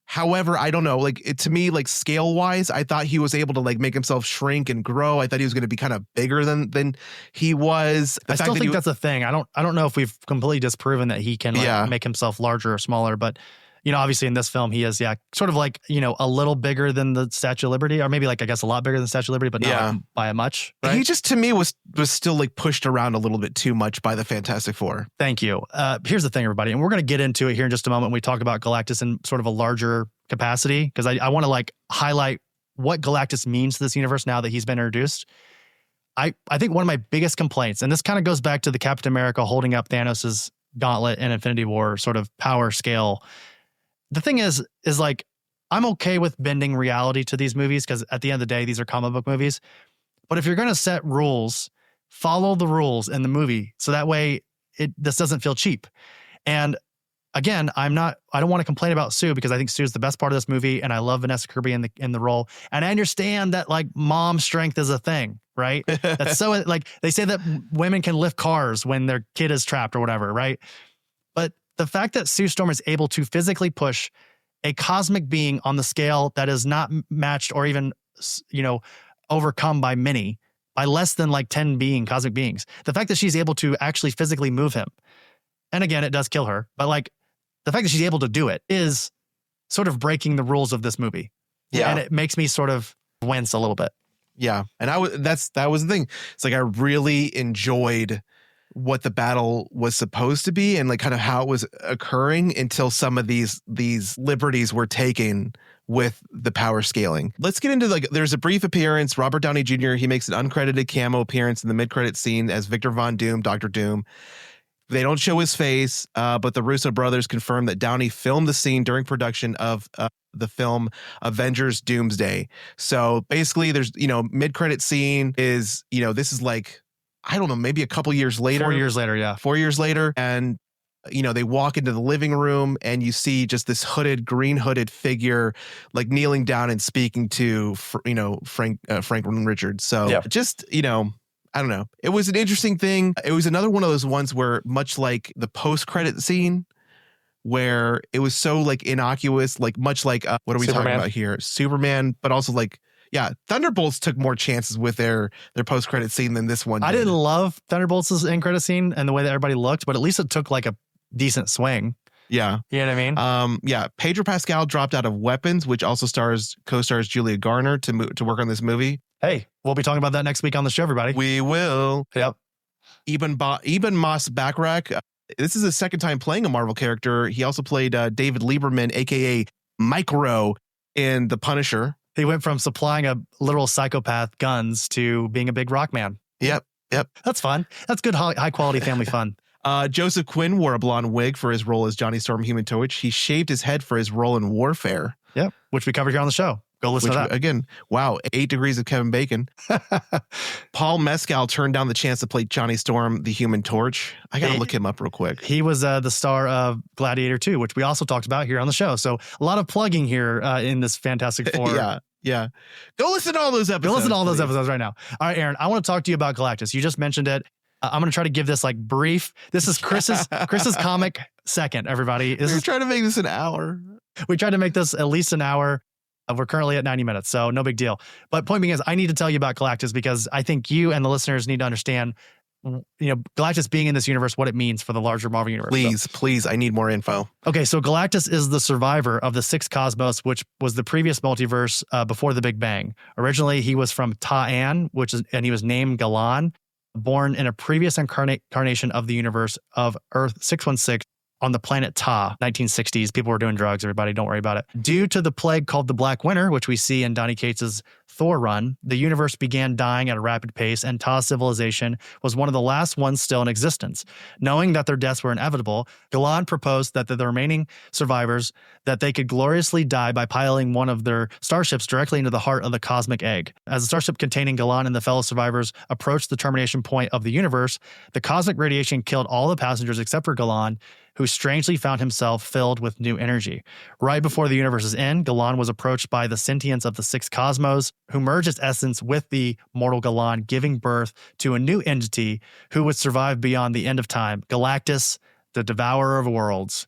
However, I don't know, like to me, like scale wise, I thought he was able to like make himself shrink and grow. I thought he was going to be kind of bigger than he was. I still think that's a thing. I don't know if we've completely disproven that he can make himself larger or smaller, but you know, obviously in this film, he is, sort of like, you know, a little bigger than the Statue of Liberty, or maybe like, I guess a lot bigger than the Statue of Liberty, but not by a much. Right? He just, to me, was still like pushed around a little bit too much by the Fantastic Four. Thank you. Here's the thing, everybody, and we're going to get into it here in just a moment when we talk about Galactus in sort of a larger capacity, because I want to like highlight what Galactus means to this universe now that he's been introduced. I think one of my biggest complaints, and this kind of goes back to the Captain America holding up Thanos's gauntlet in Infinity War sort of power scale. The thing is like, I'm okay with bending reality to these movies because at the end of the day, these are comic book movies. But if you're going to set rules, follow the rules in the movie. So that way this doesn't feel cheap. And again, I don't want to complain about Sue because I think Sue's the best part of this movie. And I love Vanessa Kirby in the role. And I understand that like mom strength is a thing, right? That's so like they say that women can lift cars when their kid is trapped or whatever, right? But the fact that Sue Storm is able to physically push a cosmic being on the scale that is not matched or even, you know, overcome by less than like 10 cosmic beings. The fact that she's able to actually physically move him. And again, it does kill her, but like the fact that she's able to do it is sort of breaking the rules of this movie. Yeah. And it makes me sort of wince a little bit. Yeah. And that was the thing. It's like, I really enjoyed what the battle was supposed to be and like kind of how it was occurring until some of these liberties were taken with the power scaling. Let's get into like, there's a brief appearance. Robert Downey Jr., he makes an uncredited cameo appearance in the mid-credit scene as Victor Von Doom, Dr. Doom. They don't show his face, but the Russo brothers confirm that Downey filmed the scene during production of the film Avengers Doomsday. So basically there's, you know, mid-credit scene is, you know, this is like, I don't know, maybe a couple years later. 4 years later, yeah. 4 years later. And, you know, they walk into the living room and you see just this green hooded figure, like kneeling down and speaking to, you know, Franklin Richards. So just, you know, I don't know. It was an interesting thing. It was another one of those ones where much like the post-credit scene where it was so like innocuous, like much like, what are we talking about here? Superman, but also like, yeah, Thunderbolts took more chances with their post-credit scene than this one did. I didn't love Thunderbolts' end credit scene and the way that everybody looked, but at least it took like a decent swing. Yeah. You know what I mean? Yeah. Pedro Pascal dropped out of Weapons, which also co-stars Julia Garner to work on this movie. Hey, we'll be talking about that next week on the show, everybody. We will. Yep. Eben Moss Backrack. This is his second time playing a Marvel character. He also played David Lieberman, a.k.a. Micro, in The Punisher. He went from supplying a literal psychopath guns to being a big rock man. Yep. That's fun. That's good high quality family fun. Joseph Quinn wore a blonde wig for his role as Johnny Storm Human Torch. He shaved his head for his role in Warfare. Yep, which we covered here on the show. Go listen to that. Again, wow, 8 Degrees of Kevin Bacon. Paul Mescal turned down the chance to play Johnny Storm, the Human Torch. I got to look him up real quick. He was the star of Gladiator 2, which we also talked about here on the show. So a lot of plugging here in this Fantastic Four. Yeah. Go listen to all those episodes. Go listen to all those episodes right now. All right, Aaron, I want to talk to you about Galactus. You just mentioned it. I'm going to try to give this like brief. This is Chris's comic second, everybody. We're trying to make this an hour. We tried to make this at least an hour. We're currently at 90 minutes, so no big deal. But point being is, I need to tell you about Galactus because I think you and the listeners need to understand Galactus being in this universe, what it means for the larger Marvel universe. Please, I need more info. Okay, so Galactus is the survivor of the sixth cosmos, which was the previous multiverse before the Big Bang. Originally, he was from Ta-An, and he was named Galan, born in a previous incarnation of the universe of Earth 616 on the planet Ta, 1960s. People were doing drugs, everybody, don't worry about it. Due to the plague called the Black Winter, which we see in Donny Cates's Thor run, the universe began dying at a rapid pace, and Ta's civilization was one of the last ones still in existence. Knowing that their deaths were inevitable, Galan proposed that the remaining survivors, that they could gloriously die by piloting one of their starships directly into the heart of the cosmic egg. As the starship containing Galan and the fellow survivors approached the termination point of the universe, the cosmic radiation killed all the passengers except for Galan, who strangely found himself filled with new energy. Right before the universe's end, Galan was approached by the sentience of the sixth cosmos, who merged its essence with the mortal Galan, giving birth to a new entity who would survive beyond the end of time, Galactus, the devourer of worlds.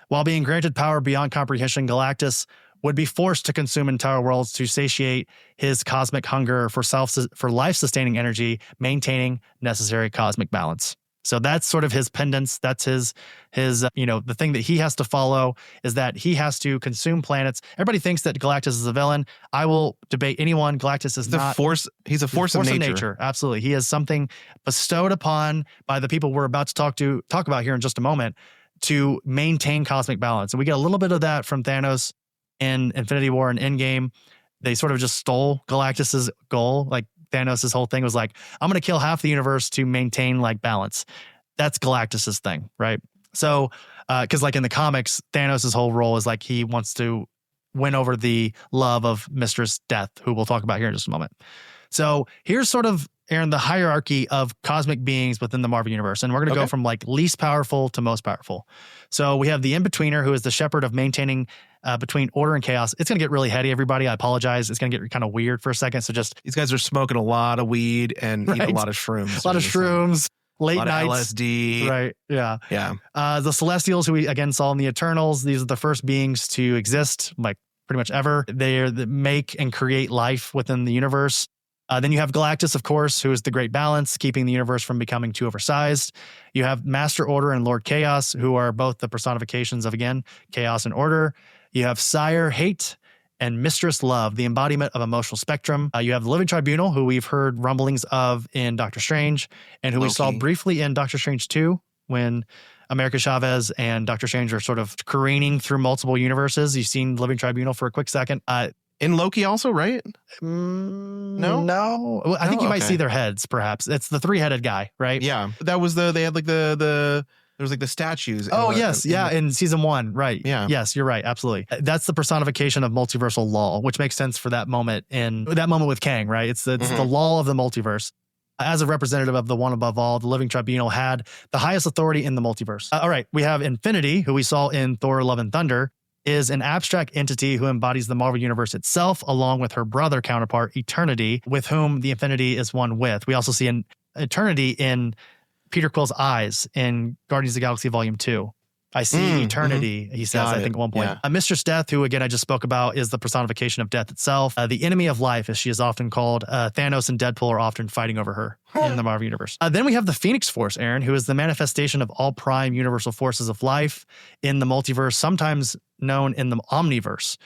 While being granted power beyond comprehension, Galactus would be forced to consume entire worlds to satiate his cosmic hunger for life-sustaining energy, maintaining necessary cosmic balance. So that's sort of his pendants. That's his the thing that he has to follow is that he has to consume planets. Everybody thinks that Galactus is a villain. I will debate anyone. Galactus is not. He's a force of nature. Absolutely. He is something bestowed upon by the people we're about to talk about here in just a moment to maintain cosmic balance. And we get a little bit of that from Thanos in Infinity War and Endgame. They sort of just stole Galactus's goal. Like, Thanos' whole thing was like, I'm going to kill half the universe to maintain like balance. That's Galactus's thing, right? So, because like in the comics, Thanos' whole role is like he wants to win over the love of Mistress Death, who we'll talk about here in just a moment. So here's sort of, Aaron, the hierarchy of cosmic beings within the Marvel Universe. And we're going to go from like least powerful to most powerful. So we have the in-betweener, who is the shepherd of maintaining between order and chaos. It's going to get really heady, everybody. I apologize. It's going to get kind of weird for a second. So just... These guys are smoking a lot of weed and eating a lot of shrooms. A lot of shrooms. Late nights. LSD. Right. Yeah. Yeah. The Celestials, who we again saw in the Eternals, these are the first beings to exist, like pretty much ever. They are the make and create life within the universe. Then you have Galactus, of course, who is the great balance, keeping the universe from becoming too oversized. You have Master Order and Lord Chaos, who are both the personifications of, again, chaos and order. You have Sire Hate and Mistress Love, the embodiment of emotional spectrum. You have the Living Tribunal, who we've heard rumblings of in Doctor Strange, and who we saw briefly in Doctor Strange 2, when America Chavez and Doctor Strange are sort of careening through multiple universes. You've seen Living Tribunal for a quick second. In Loki also, right? No. I think you might see their heads, perhaps. It's the three-headed guy, right? Yeah. That was they had like there was like the statues. In season 1, right. Yeah. Yes, you're right. Absolutely. That's the personification of multiversal law, which makes sense for that moment with Kang, right? It's the law of the multiverse. As a representative of the one above all, the Living Tribunal had the highest authority in the multiverse. All right. We have Infinity, who we saw in Thor: Love and Thunder, is an abstract entity who embodies the Marvel Universe itself, along with her brother counterpart, Eternity, with whom the Infinity is one with. We also see an Eternity in Peter Quill's eyes in Guardians of the Galaxy Volume 2. I see eternity, he says, I think at one point. Yeah. Mistress Death, who again I just spoke about, is the personification of death itself. The enemy of life, as she is often called. Thanos and Deadpool are often fighting over her in the Marvel Universe. Then we have the Phoenix Force, Aaron, who is the manifestation of all prime universal forces of life in the multiverse, sometimes known in the Omniverse.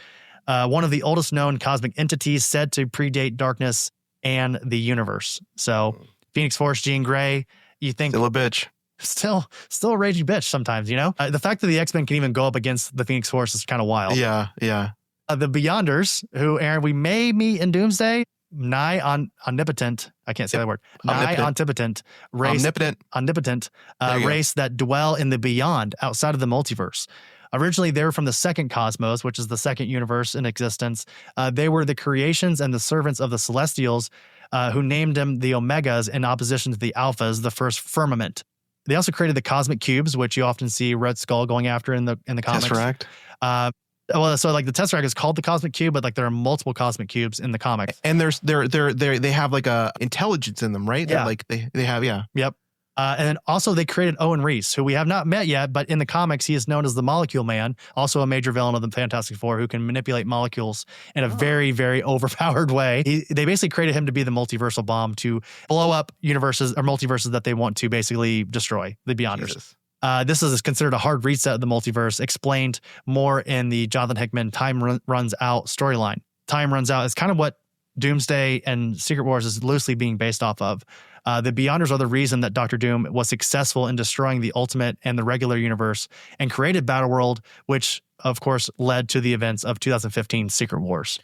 One of the oldest known cosmic entities, said to predate darkness and the universe. So Phoenix Force, Jean Grey, you think... Still a bitch. Still a raging bitch sometimes, you know? The fact that the X-Men can even go up against the Phoenix Force is kind of wild. Yeah. The Beyonders, who, Aaron, we may meet in Doomsday, omnipotent. I can't say that word. Omnipotent race. Omnipotent race that dwell in the beyond, outside of the multiverse. Originally, they were from the second cosmos, which is the second universe in existence. They were the creations and the servants of the Celestials, who named them the Omegas in opposition to the Alphas, the first firmament. They also created the cosmic cubes, which you often see Red Skull going after in the comics. Tesseract. So like the Tesseract is called the cosmic cube, but like there are multiple cosmic cubes in the comics. And they have like a intelligence in them, right? Yeah. They have. Yep. And then also they created Owen Reese, who we have not met yet, but in the comics, he is known as the Molecule Man, also a major villain of the Fantastic Four who can manipulate molecules in a very, very overpowered way. They basically created him to be the multiversal bomb to blow up universes or multiverses that they want to basically destroy, the Beyonders. Jesus. This is considered a hard reset of the multiverse, explained more in the Jonathan Hickman Time Runs Out storyline. Time Runs Out is kind of what Doomsday and Secret Wars is loosely being based off of. The Beyonders are the reason that Doctor Doom was successful in destroying the Ultimate and the regular universe and created Battleworld, which, of course, led to the events of 2015 Secret Wars.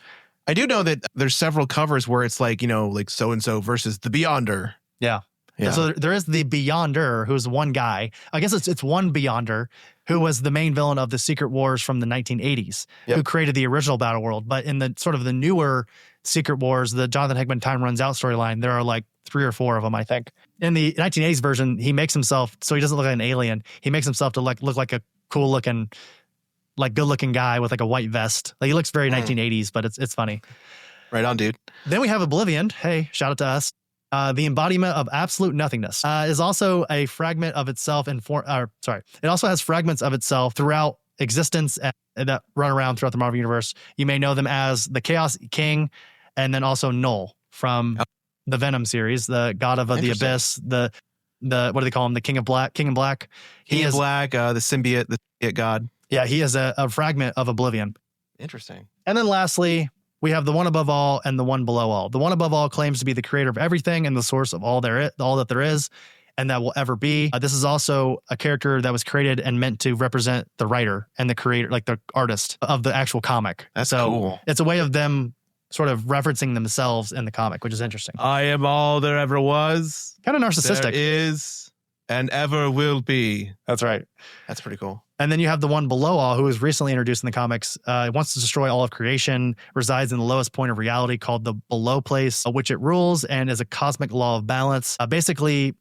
I do know that there's several covers where it's like, like so-and-so versus the Beyonder. Yeah. Yeah. So there is the Beyonder, who's one guy. I guess it's one Beyonder who was the main villain of the Secret Wars from the 1980s, who created the original Battleworld. But in the sort of the newer Secret Wars, the Jonathan Hickman Time Runs Out storyline, there are like 3 or 4 of them, I think. In the 1980s version, he makes himself, so he doesn't look like an alien. He makes himself to look like a cool looking, like good looking guy with like a white vest. Like he looks very 1980s, but it's funny. Right on, dude. Then we have Oblivion. Hey, shout out to us. The embodiment of absolute nothingness is also a fragment of itself it also has fragments of itself throughout existence that run around throughout the Marvel Universe. You may know them as the Chaos King and then also Null from the Venom series, the God of the Abyss, the what do they call him? The King of Black. King of Black, the symbiote, the symbiote god. Yeah, he is a fragment of Oblivion. Interesting. And then lastly, we have the One Above All and the One Below All. The One Above All claims to be the creator of everything and the source of all that there is and that will ever be. This is also a character that was created and meant to represent the writer and the creator, like the artist of the actual comic. That's cool. It's a way of them sort of referencing themselves in the comic, which is interesting. I am all there ever was. Kind of narcissistic. There is and ever will be. That's right. That's pretty cool. And then you have the One Below All, who was recently introduced in the comics. It wants to destroy all of creation, resides in the lowest point of reality called the Below Place, which it rules and is a cosmic law of balance. Basically,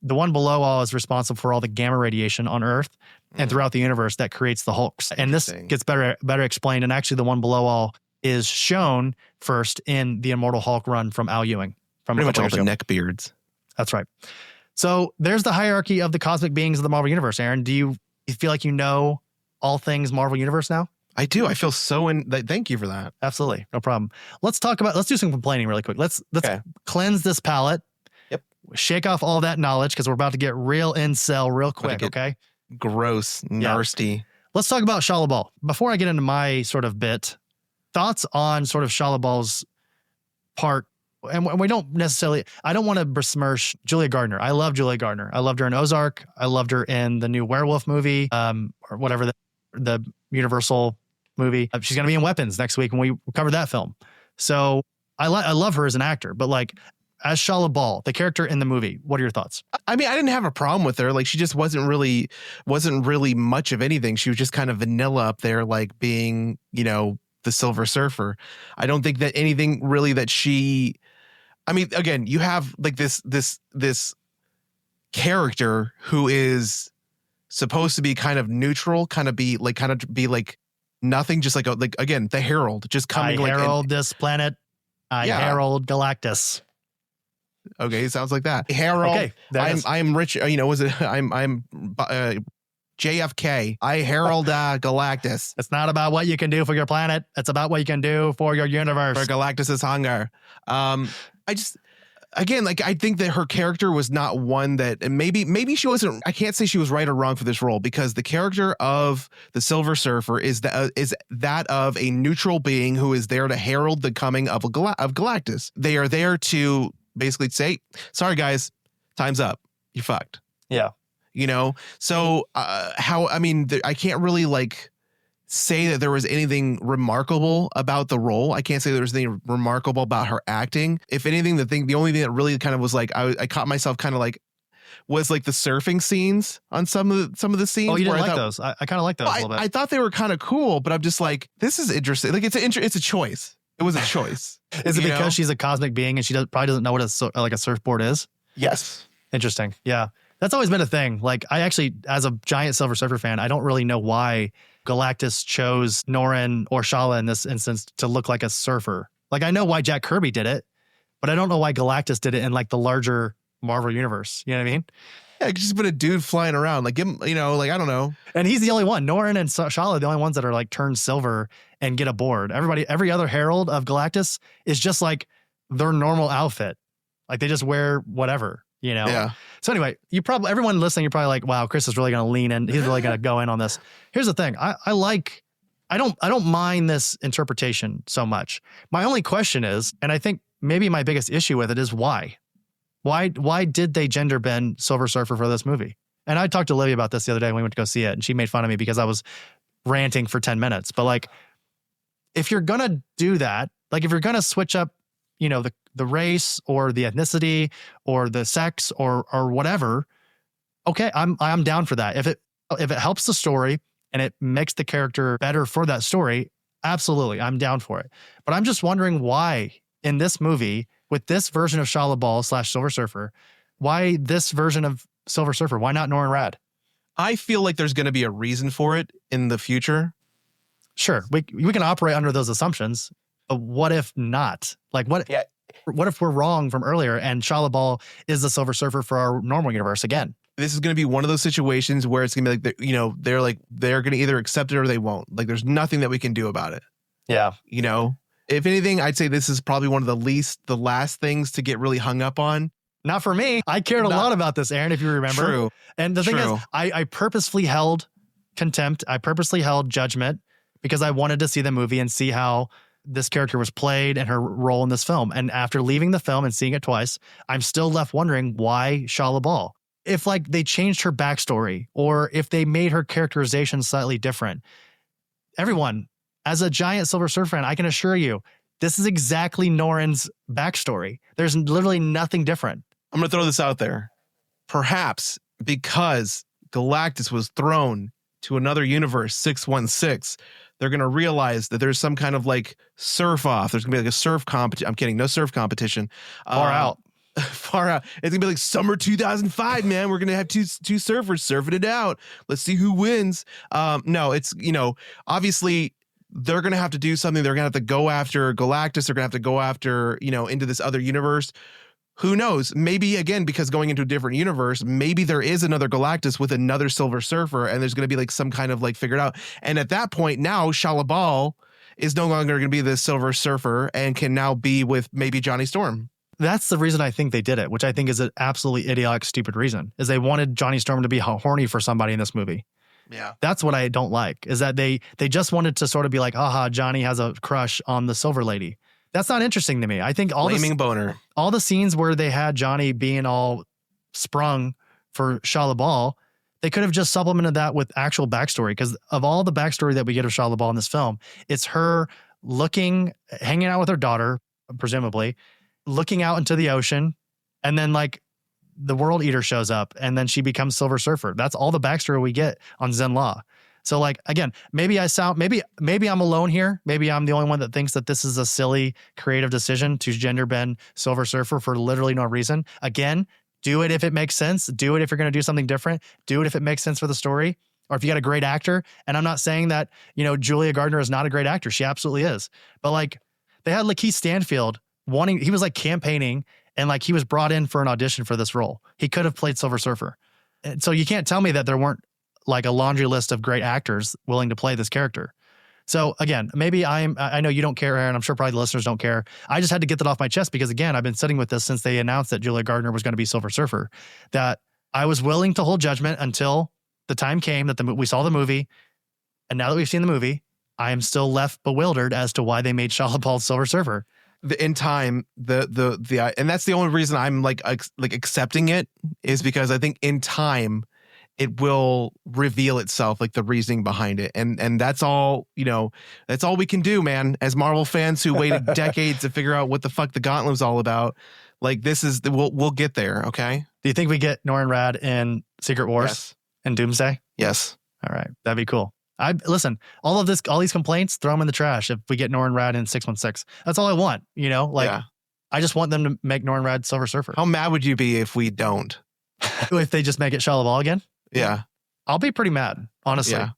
the One Below All is responsible for all the gamma radiation on Earth and throughout the universe that creates the Hulks. And this gets better explained. And actually, the One Below All is shown first in the Immortal Hulk run from Al Ewing. From pretty much all the neckbeards. That's right. So there's the hierarchy of the cosmic beings of the Marvel Universe. Aaron, do you feel like you know all things Marvel Universe now? I do. I feel so thank you for that. Absolutely. No problem. Let's do some complaining really quick. Let's cleanse this palate. Yep. Shake off all that knowledge because we're about to get real incel real quick, okay? Gross, nasty. Yeah. Let's talk about Shia LaBeouf. Before I get into my sort of bit, thoughts on sort of Shia LaBeouf's part. And we don't necessarily, I don't want to besmirch Julia Gardner. I love Julia Gardner. I loved her in Ozark. I loved her in the new Werewolf movie, or whatever, the Universal movie. She's going to be in Weapons next week when we cover that film. So I love her as an actor, but like as Shia LaBeouf, the character in the movie, what are your thoughts? I mean, I didn't have a problem with her. Like she just wasn't really much of anything. She was just kind of vanilla up there, like being, the Silver Surfer. I don't think that anything really that she, I mean, again, you have like this character who is supposed to be kind of neutral, kind of be like nothing, just like again, the Herald just coming. I herald this planet. I herald Galactus. Okay, sounds like that. Herald. Okay, I'm rich. I'm JFK. I herald Galactus. It's not about what you can do for your planet. It's about what you can do for your universe. For Galactus's hunger. I think that her character was not one that, and maybe she wasn't, I can't say she was right or wrong for this role, because the character of the Silver Surfer is that of a neutral being who is there to herald the coming of Galactus. They are there to basically say, sorry guys, time's up. You fucked. Yeah. So I can't really say that there was anything remarkable about the role. I can't say there was anything remarkable about her acting. If anything, the only thing that really kind of was I caught myself kind of was the surfing scenes on some of the scenes. Oh, you didn't like those? I kind of like those a little bit. I thought they were kind of cool, but I'm just like, this is interesting. It's a choice. It was a choice. Is it because she's a cosmic being and she probably doesn't know what a surfboard is? Yes. Interesting. Yeah. That's always been a thing. Like, I actually, as a giant Silver Surfer fan, I don't really know why Galactus chose Norrin or Shala in this instance to look like a surfer. Like, I know why Jack Kirby did it, but I don't know why Galactus did it in the larger Marvel universe. You know what I mean? Yeah, just put a dude flying around. Like, give him, I don't know. And he's the only one. Norrin and Shala are the only ones that are like turned silver and get aboard. Every other Herald of Galactus is just like their normal outfit. Like they just wear whatever, Yeah. So anyway, everyone listening, you're probably like, wow, Chris is really going to lean in. He's really going to go in on this. Here's the thing. I don't mind this interpretation so much. My only question is, and I think maybe my biggest issue with it is why? Why did they gender bend Silver Surfer for this movie? And I talked to Olivia about this the other day when we went to go see it, and she made fun of me because I was ranting for 10 minutes. But like, if you're going to do that, like if you're going to switch up, the race or the ethnicity or the sex or whatever, okay, I'm down for that. If it helps the story and it makes the character better for that story, absolutely, I'm down for it. But I'm just wondering why in this movie, with this version of Shala Ball / Silver Surfer, why this version of Silver Surfer? Why not Norrin Rad? I feel like there's going to be a reason for it in the future. Sure, we can operate under those assumptions. But what if not? Like what? Yeah. What if we're wrong from earlier and Shala Ball is the Silver Surfer for our normal universe again? This is going to be one of those situations where it's going to be like, they're going to either accept it or they won't. Like there's nothing that we can do about it. Yeah. If anything, I'd say this is probably one of the last things to get really hung up on. Not for me. I cared a lot about this, Aaron, if you remember. True. And the thing is, I purposefully held contempt. I purposely held judgment because I wanted to see the movie and see how this character was played and her role in this film. And after leaving the film and seeing it twice, I'm still left wondering why Shala Ball. If like they changed her backstory or if they made her characterization slightly different. Everyone, as a giant Silver Surfer fan, I can assure you, this is exactly Norrin's backstory. There's literally nothing different. I'm going to throw this out there. Perhaps because Galactus was thrown to another universe, 616, they're going to realize that there's some kind of like surf off. There's going to be like a surf competition. I'm kidding. No surf competition. Far out. Far out. It's going to be like summer 2005, man. We're going to have two surfers surfing it out. Let's see who wins. No, it's, obviously they're going to have to do something. They're going to have to go after Galactus. They're going to have to go after, into this other universe. Who knows? Maybe, again, because going into a different universe, maybe there is another Galactus with another Silver Surfer, and there's going to be like some kind of like figured out. And at that point, now Shala Ball is no longer going to be the Silver Surfer and can now be with maybe Johnny Storm. That's the reason I think they did it, which I think is an absolutely idiotic, stupid reason, is they wanted Johnny Storm to be horny for somebody in this movie. Yeah. That's what I don't like, is that they just wanted to sort of be like, haha, Johnny has a crush on the Silver Lady. That's not interesting to me. I think all the scenes where they had Johnny being all sprung for Shala Ball, they could have just supplemented that with actual backstory, because of all the backstory that we get of Shala Ball in this film, it's her hanging out with her daughter, presumably, looking out into the ocean, and then like the World Eater shows up and then she becomes Silver Surfer. That's all the backstory we get on Zenla. So like, again, maybe I'm alone here. Maybe I'm the only one that thinks that this is a silly creative decision to gender bend Silver Surfer for literally no reason. Again, do it if it makes sense. Do it if you're going to do something different. Do it if it makes sense for the story, or if you got a great actor. And I'm not saying that, Julia Gardner is not a great actor. She absolutely is. But like, they had Lakeith Stanfield he was like campaigning, and like he was brought in for an audition for this role. He could have played Silver Surfer. And so you can't tell me that there weren't like a laundry list of great actors willing to play this character. So again, maybe I know you don't care, Aaron. I'm sure probably the listeners don't care. I just had to get that off my chest because, again, I've been sitting with this since they announced that Julia Gardner was going to be Silver Surfer, that I was willing to hold judgment until the time came that we saw the movie. And now that we've seen the movie, I am still left bewildered as to why they made Shala Ball Silver Surfer. In time, and that's the only reason I'm like accepting it, is because I think in time it will reveal itself, like the reasoning behind it. And that's all, that's all we can do, man. As Marvel fans who waited decades to figure out what the fuck the Gauntlet was all about. Like we'll get there. Okay. Do you think we get Norrin Rad in Secret Wars and Doomsday? Yes. All right. That'd be cool. Listen, all these complaints, throw them in the trash if we get Norrin Rad in 616. That's all I want, I just want them to make Norrin Rad Silver Surfer. How mad would you be if we don't? If they just make it Shala Ball again? Yeah. I'll be pretty mad, honestly. Yeah,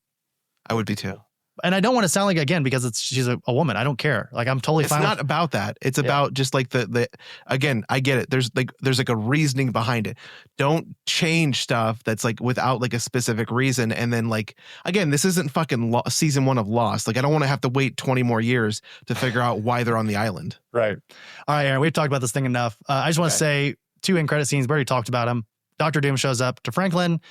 I would be too. And I don't want to sound like, again, because she's a woman. I don't care. Like, I'm totally fine. It's not about that. It's about just like the again, I get it. There's like a reasoning behind it. Don't change stuff that's like without like a specific reason. And then like, again, this isn't fucking season 1 of Lost. Like, I don't want to have to wait 20 more years to figure out why they're on the island. Right. All right, Aaron, we've talked about this thing enough. I just want to say 2 end credit scenes. We already talked about them. Dr. Doom shows up to Franklin.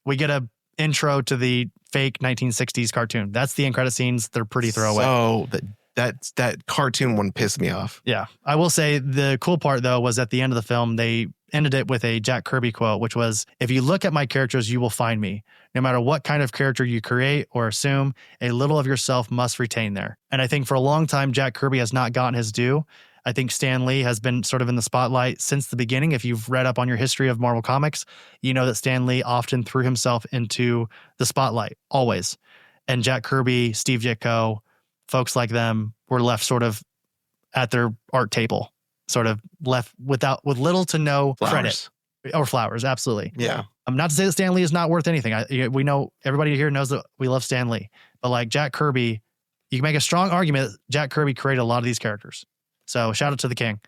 We get a intro to the fake 1960s cartoon. That's the end credit scenes. They're pretty throwaway. So that cartoon one pissed me off. Yeah. I will say the cool part, though, was at the end of the film, they ended it with a Jack Kirby quote, which was, "If you look at my characters, you will find me. No matter what kind of character you create or assume, a little of yourself must retain there." And I think for a long time, Jack Kirby has not gotten his due. I think Stan Lee has been sort of in the spotlight since the beginning. If you've read up on your history of Marvel Comics, you know that Stan Lee often threw himself into the spotlight, always. And Jack Kirby, Steve Ditko, folks like them were left sort of at their art table, sort of left with little to no credit. Or flowers, absolutely. Yeah. Not to say that Stan Lee is not worth anything. We know, everybody here knows that we love Stan Lee. But like Jack Kirby, you can make a strong argument that Jack Kirby created a lot of these characters. So shout out to the king.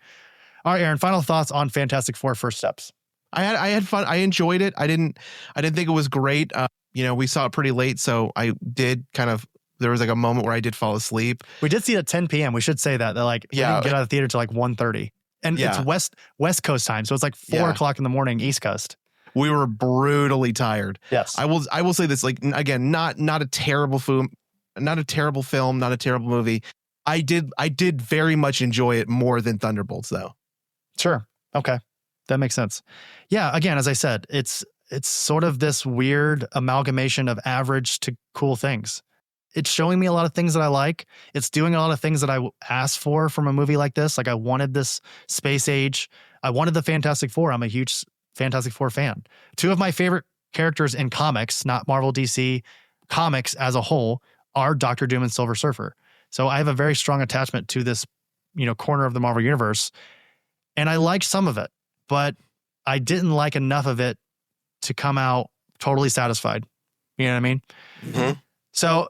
All right, Aaron, final thoughts on Fantastic Four First Steps. I had fun. I enjoyed it. I didn't think it was great. We saw it pretty late, so I did there was like a moment where I did fall asleep. We did see it at 10 p.m. We should say that. They're like, we didn't get out of the theater till like 1:30. And it's West Coast time. So it's like 4 o'clock in the morning, East Coast. We were brutally tired. Yes. I will say this, like, again, not a terrible film, not a terrible movie. I did very much enjoy it more than Thunderbolts, though. Sure. Okay. That makes sense. Yeah. Again, as I said, it's sort of this weird amalgamation of average to cool things. It's showing me a lot of things that I like. It's doing a lot of things that I asked for from a movie like this. Like, I wanted this space age. I wanted the Fantastic Four. I'm a huge Fantastic Four fan. 2 of my favorite characters in comics, not Marvel, DC, comics as a whole, are Dr. Doom and Silver Surfer. So I have a very strong attachment to this, corner of the Marvel universe. And I liked some of it, but I didn't like enough of it to come out totally satisfied. You know what I mean? Mm-hmm. So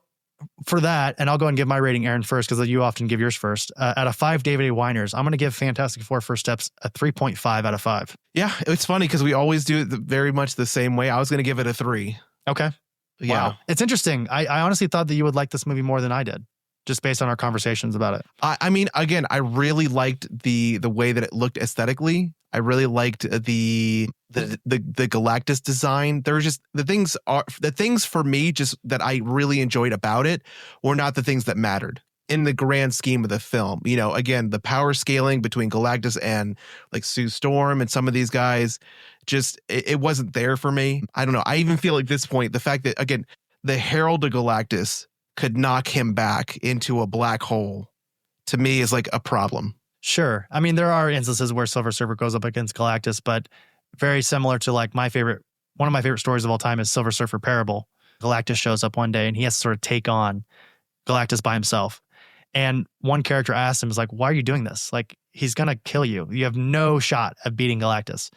for that, and I'll go and give my rating, Aaron, first, because you often give yours first. Out of 5 David A. Winers, I'm going to give Fantastic Four First Steps a 3.5 out of 5. Yeah, it's funny because we always do it very much the same way. I was going to give it a 3. Okay. Yeah. Wow. It's interesting. I honestly thought that you would like this movie more than I did, just based on our conversations about it. I mean, again, I really liked the way that it looked aesthetically. I really liked the Galactus design. There's just the things for me just that I really enjoyed about it were not the things that mattered in the grand scheme of the film. Again, the power scaling between Galactus and like Sue Storm and some of these guys, just it wasn't there for me. I don't know. I even feel like this point, the fact that, again, the Herald of Galactus could knock him back into a black hole, to me, is like a problem. Sure. I mean, there are instances where Silver Surfer goes up against Galactus, but very similar to like one of my favorite stories of all time is Silver Surfer Parable. Galactus shows up one day and he has to sort of take on Galactus by himself. And one character asks him, is like, why are you doing this? Like, he's going to kill you. You have no shot at beating Galactus.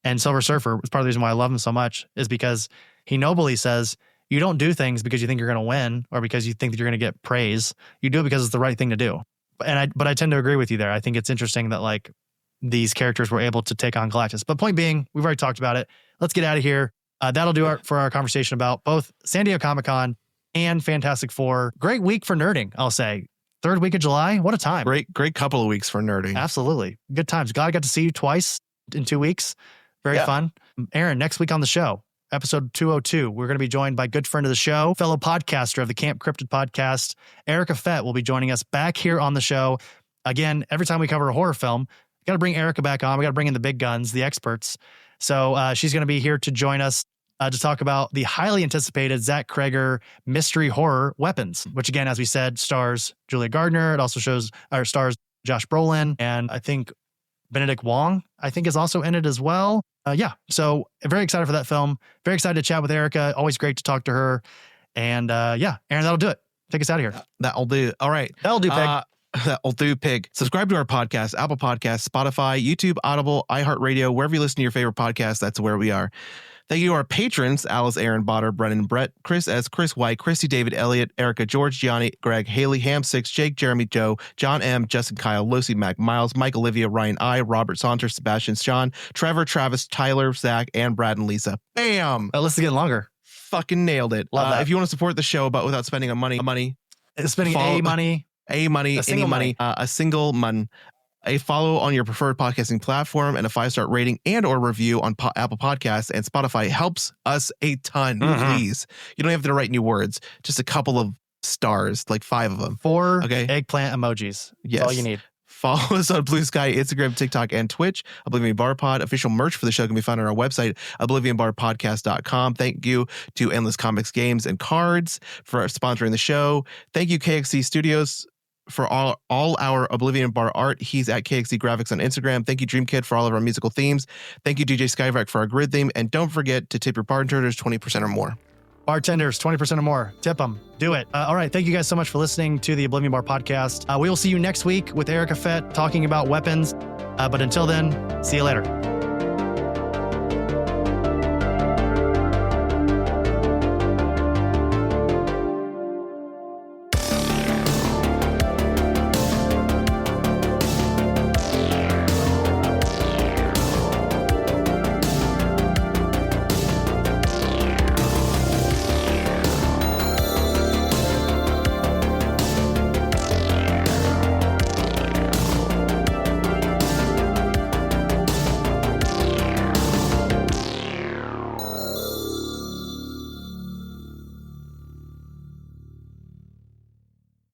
And Silver Surfer, part of the reason why I love him so much, is because he nobly says, you don't do things because you think you're going to win or because you think that you're going to get praise. You do it because it's the right thing to do. But I tend to agree with you there. I think it's interesting that like these characters were able to take on Galactus. But point being, we've already talked about it. Let's get out of here. That'll do it for our conversation about both San Diego Comic-Con and Fantastic Four. Great week for nerding, I'll say. 3rd week of July. What a time. Great couple of weeks for nerding. Absolutely. Good times. Glad I got to see you twice in 2 weeks. Very fun. Aaron, next week on the show, episode 202, we're going to be joined by good friend of the show, fellow podcaster of the Camp Cryptid podcast, Erica Fett will be joining us back here on the show. Again, every time we cover a horror film, got to bring Erica back on. We got to bring in the big guns, the experts. So she's going to be here to join us to talk about the highly anticipated Zach Cregger mystery horror Weapons, which again, as we said, stars Julia Gardner. It also stars Josh Brolin, and I think Benedict Wong, I think, is also in it as well. So very excited for that film. Very excited to chat with Erica. Always great to talk to her. And Aaron, that'll do it. Take us out of here. That'll do. All right. That'll do, Pig. That'll do, Pig. Subscribe to our podcast, Apple Podcasts, Spotify, YouTube, Audible, iHeartRadio, wherever you listen to your favorite podcast, that's where we are. Thank you to our patrons, Alice, Aaron, Botter, Brennan, Brett, Chris S., Chris White, Christy, David, Elliott, Erica, George, Gianni, Greg, Haley, Ham6, Jake, Jeremy, Joe, John M., Justin, Kyle, Lucy, Mac, Miles, Mike, Olivia, Ryan I., Robert, Saunter, Sebastian, Sean, Trevor, Travis, Tyler, Zach, and Brad and Lisa. Bam! That list is getting longer. Fucking nailed it. Love that. If you want to support the show but without spending money, Spending a single money, a follow on your preferred podcasting platform, and a 5-star rating and or review on Apple Podcasts and Spotify helps us a ton. Please, you don't have to write new words, just a couple of stars, like 5 of them. 4 eggplant emojis. Yes, that's all you need. Follow us on Blue Sky, Instagram, TikTok, and Twitch. Oblivion Bar Pod. Official merch for the show can be found on our website, oblivionbarpodcast.com. Thank you to Endless Comics Games and Cards for sponsoring the show. Thank you, KXC Studios, for all our Oblivion Bar art. He's at KXC Graphics on Instagram. Thank you, Dreamkid, for all of our musical themes. Thank you, DJ Skyvac, for our grid theme. And don't forget to tip your bartenders 20% or more. Bartenders, 20% or more. Tip them. Do it. All right. Thank you guys so much for listening to the Oblivion Bar podcast. We will see you next week with Erica Fett talking about weapons. But until then, see you later.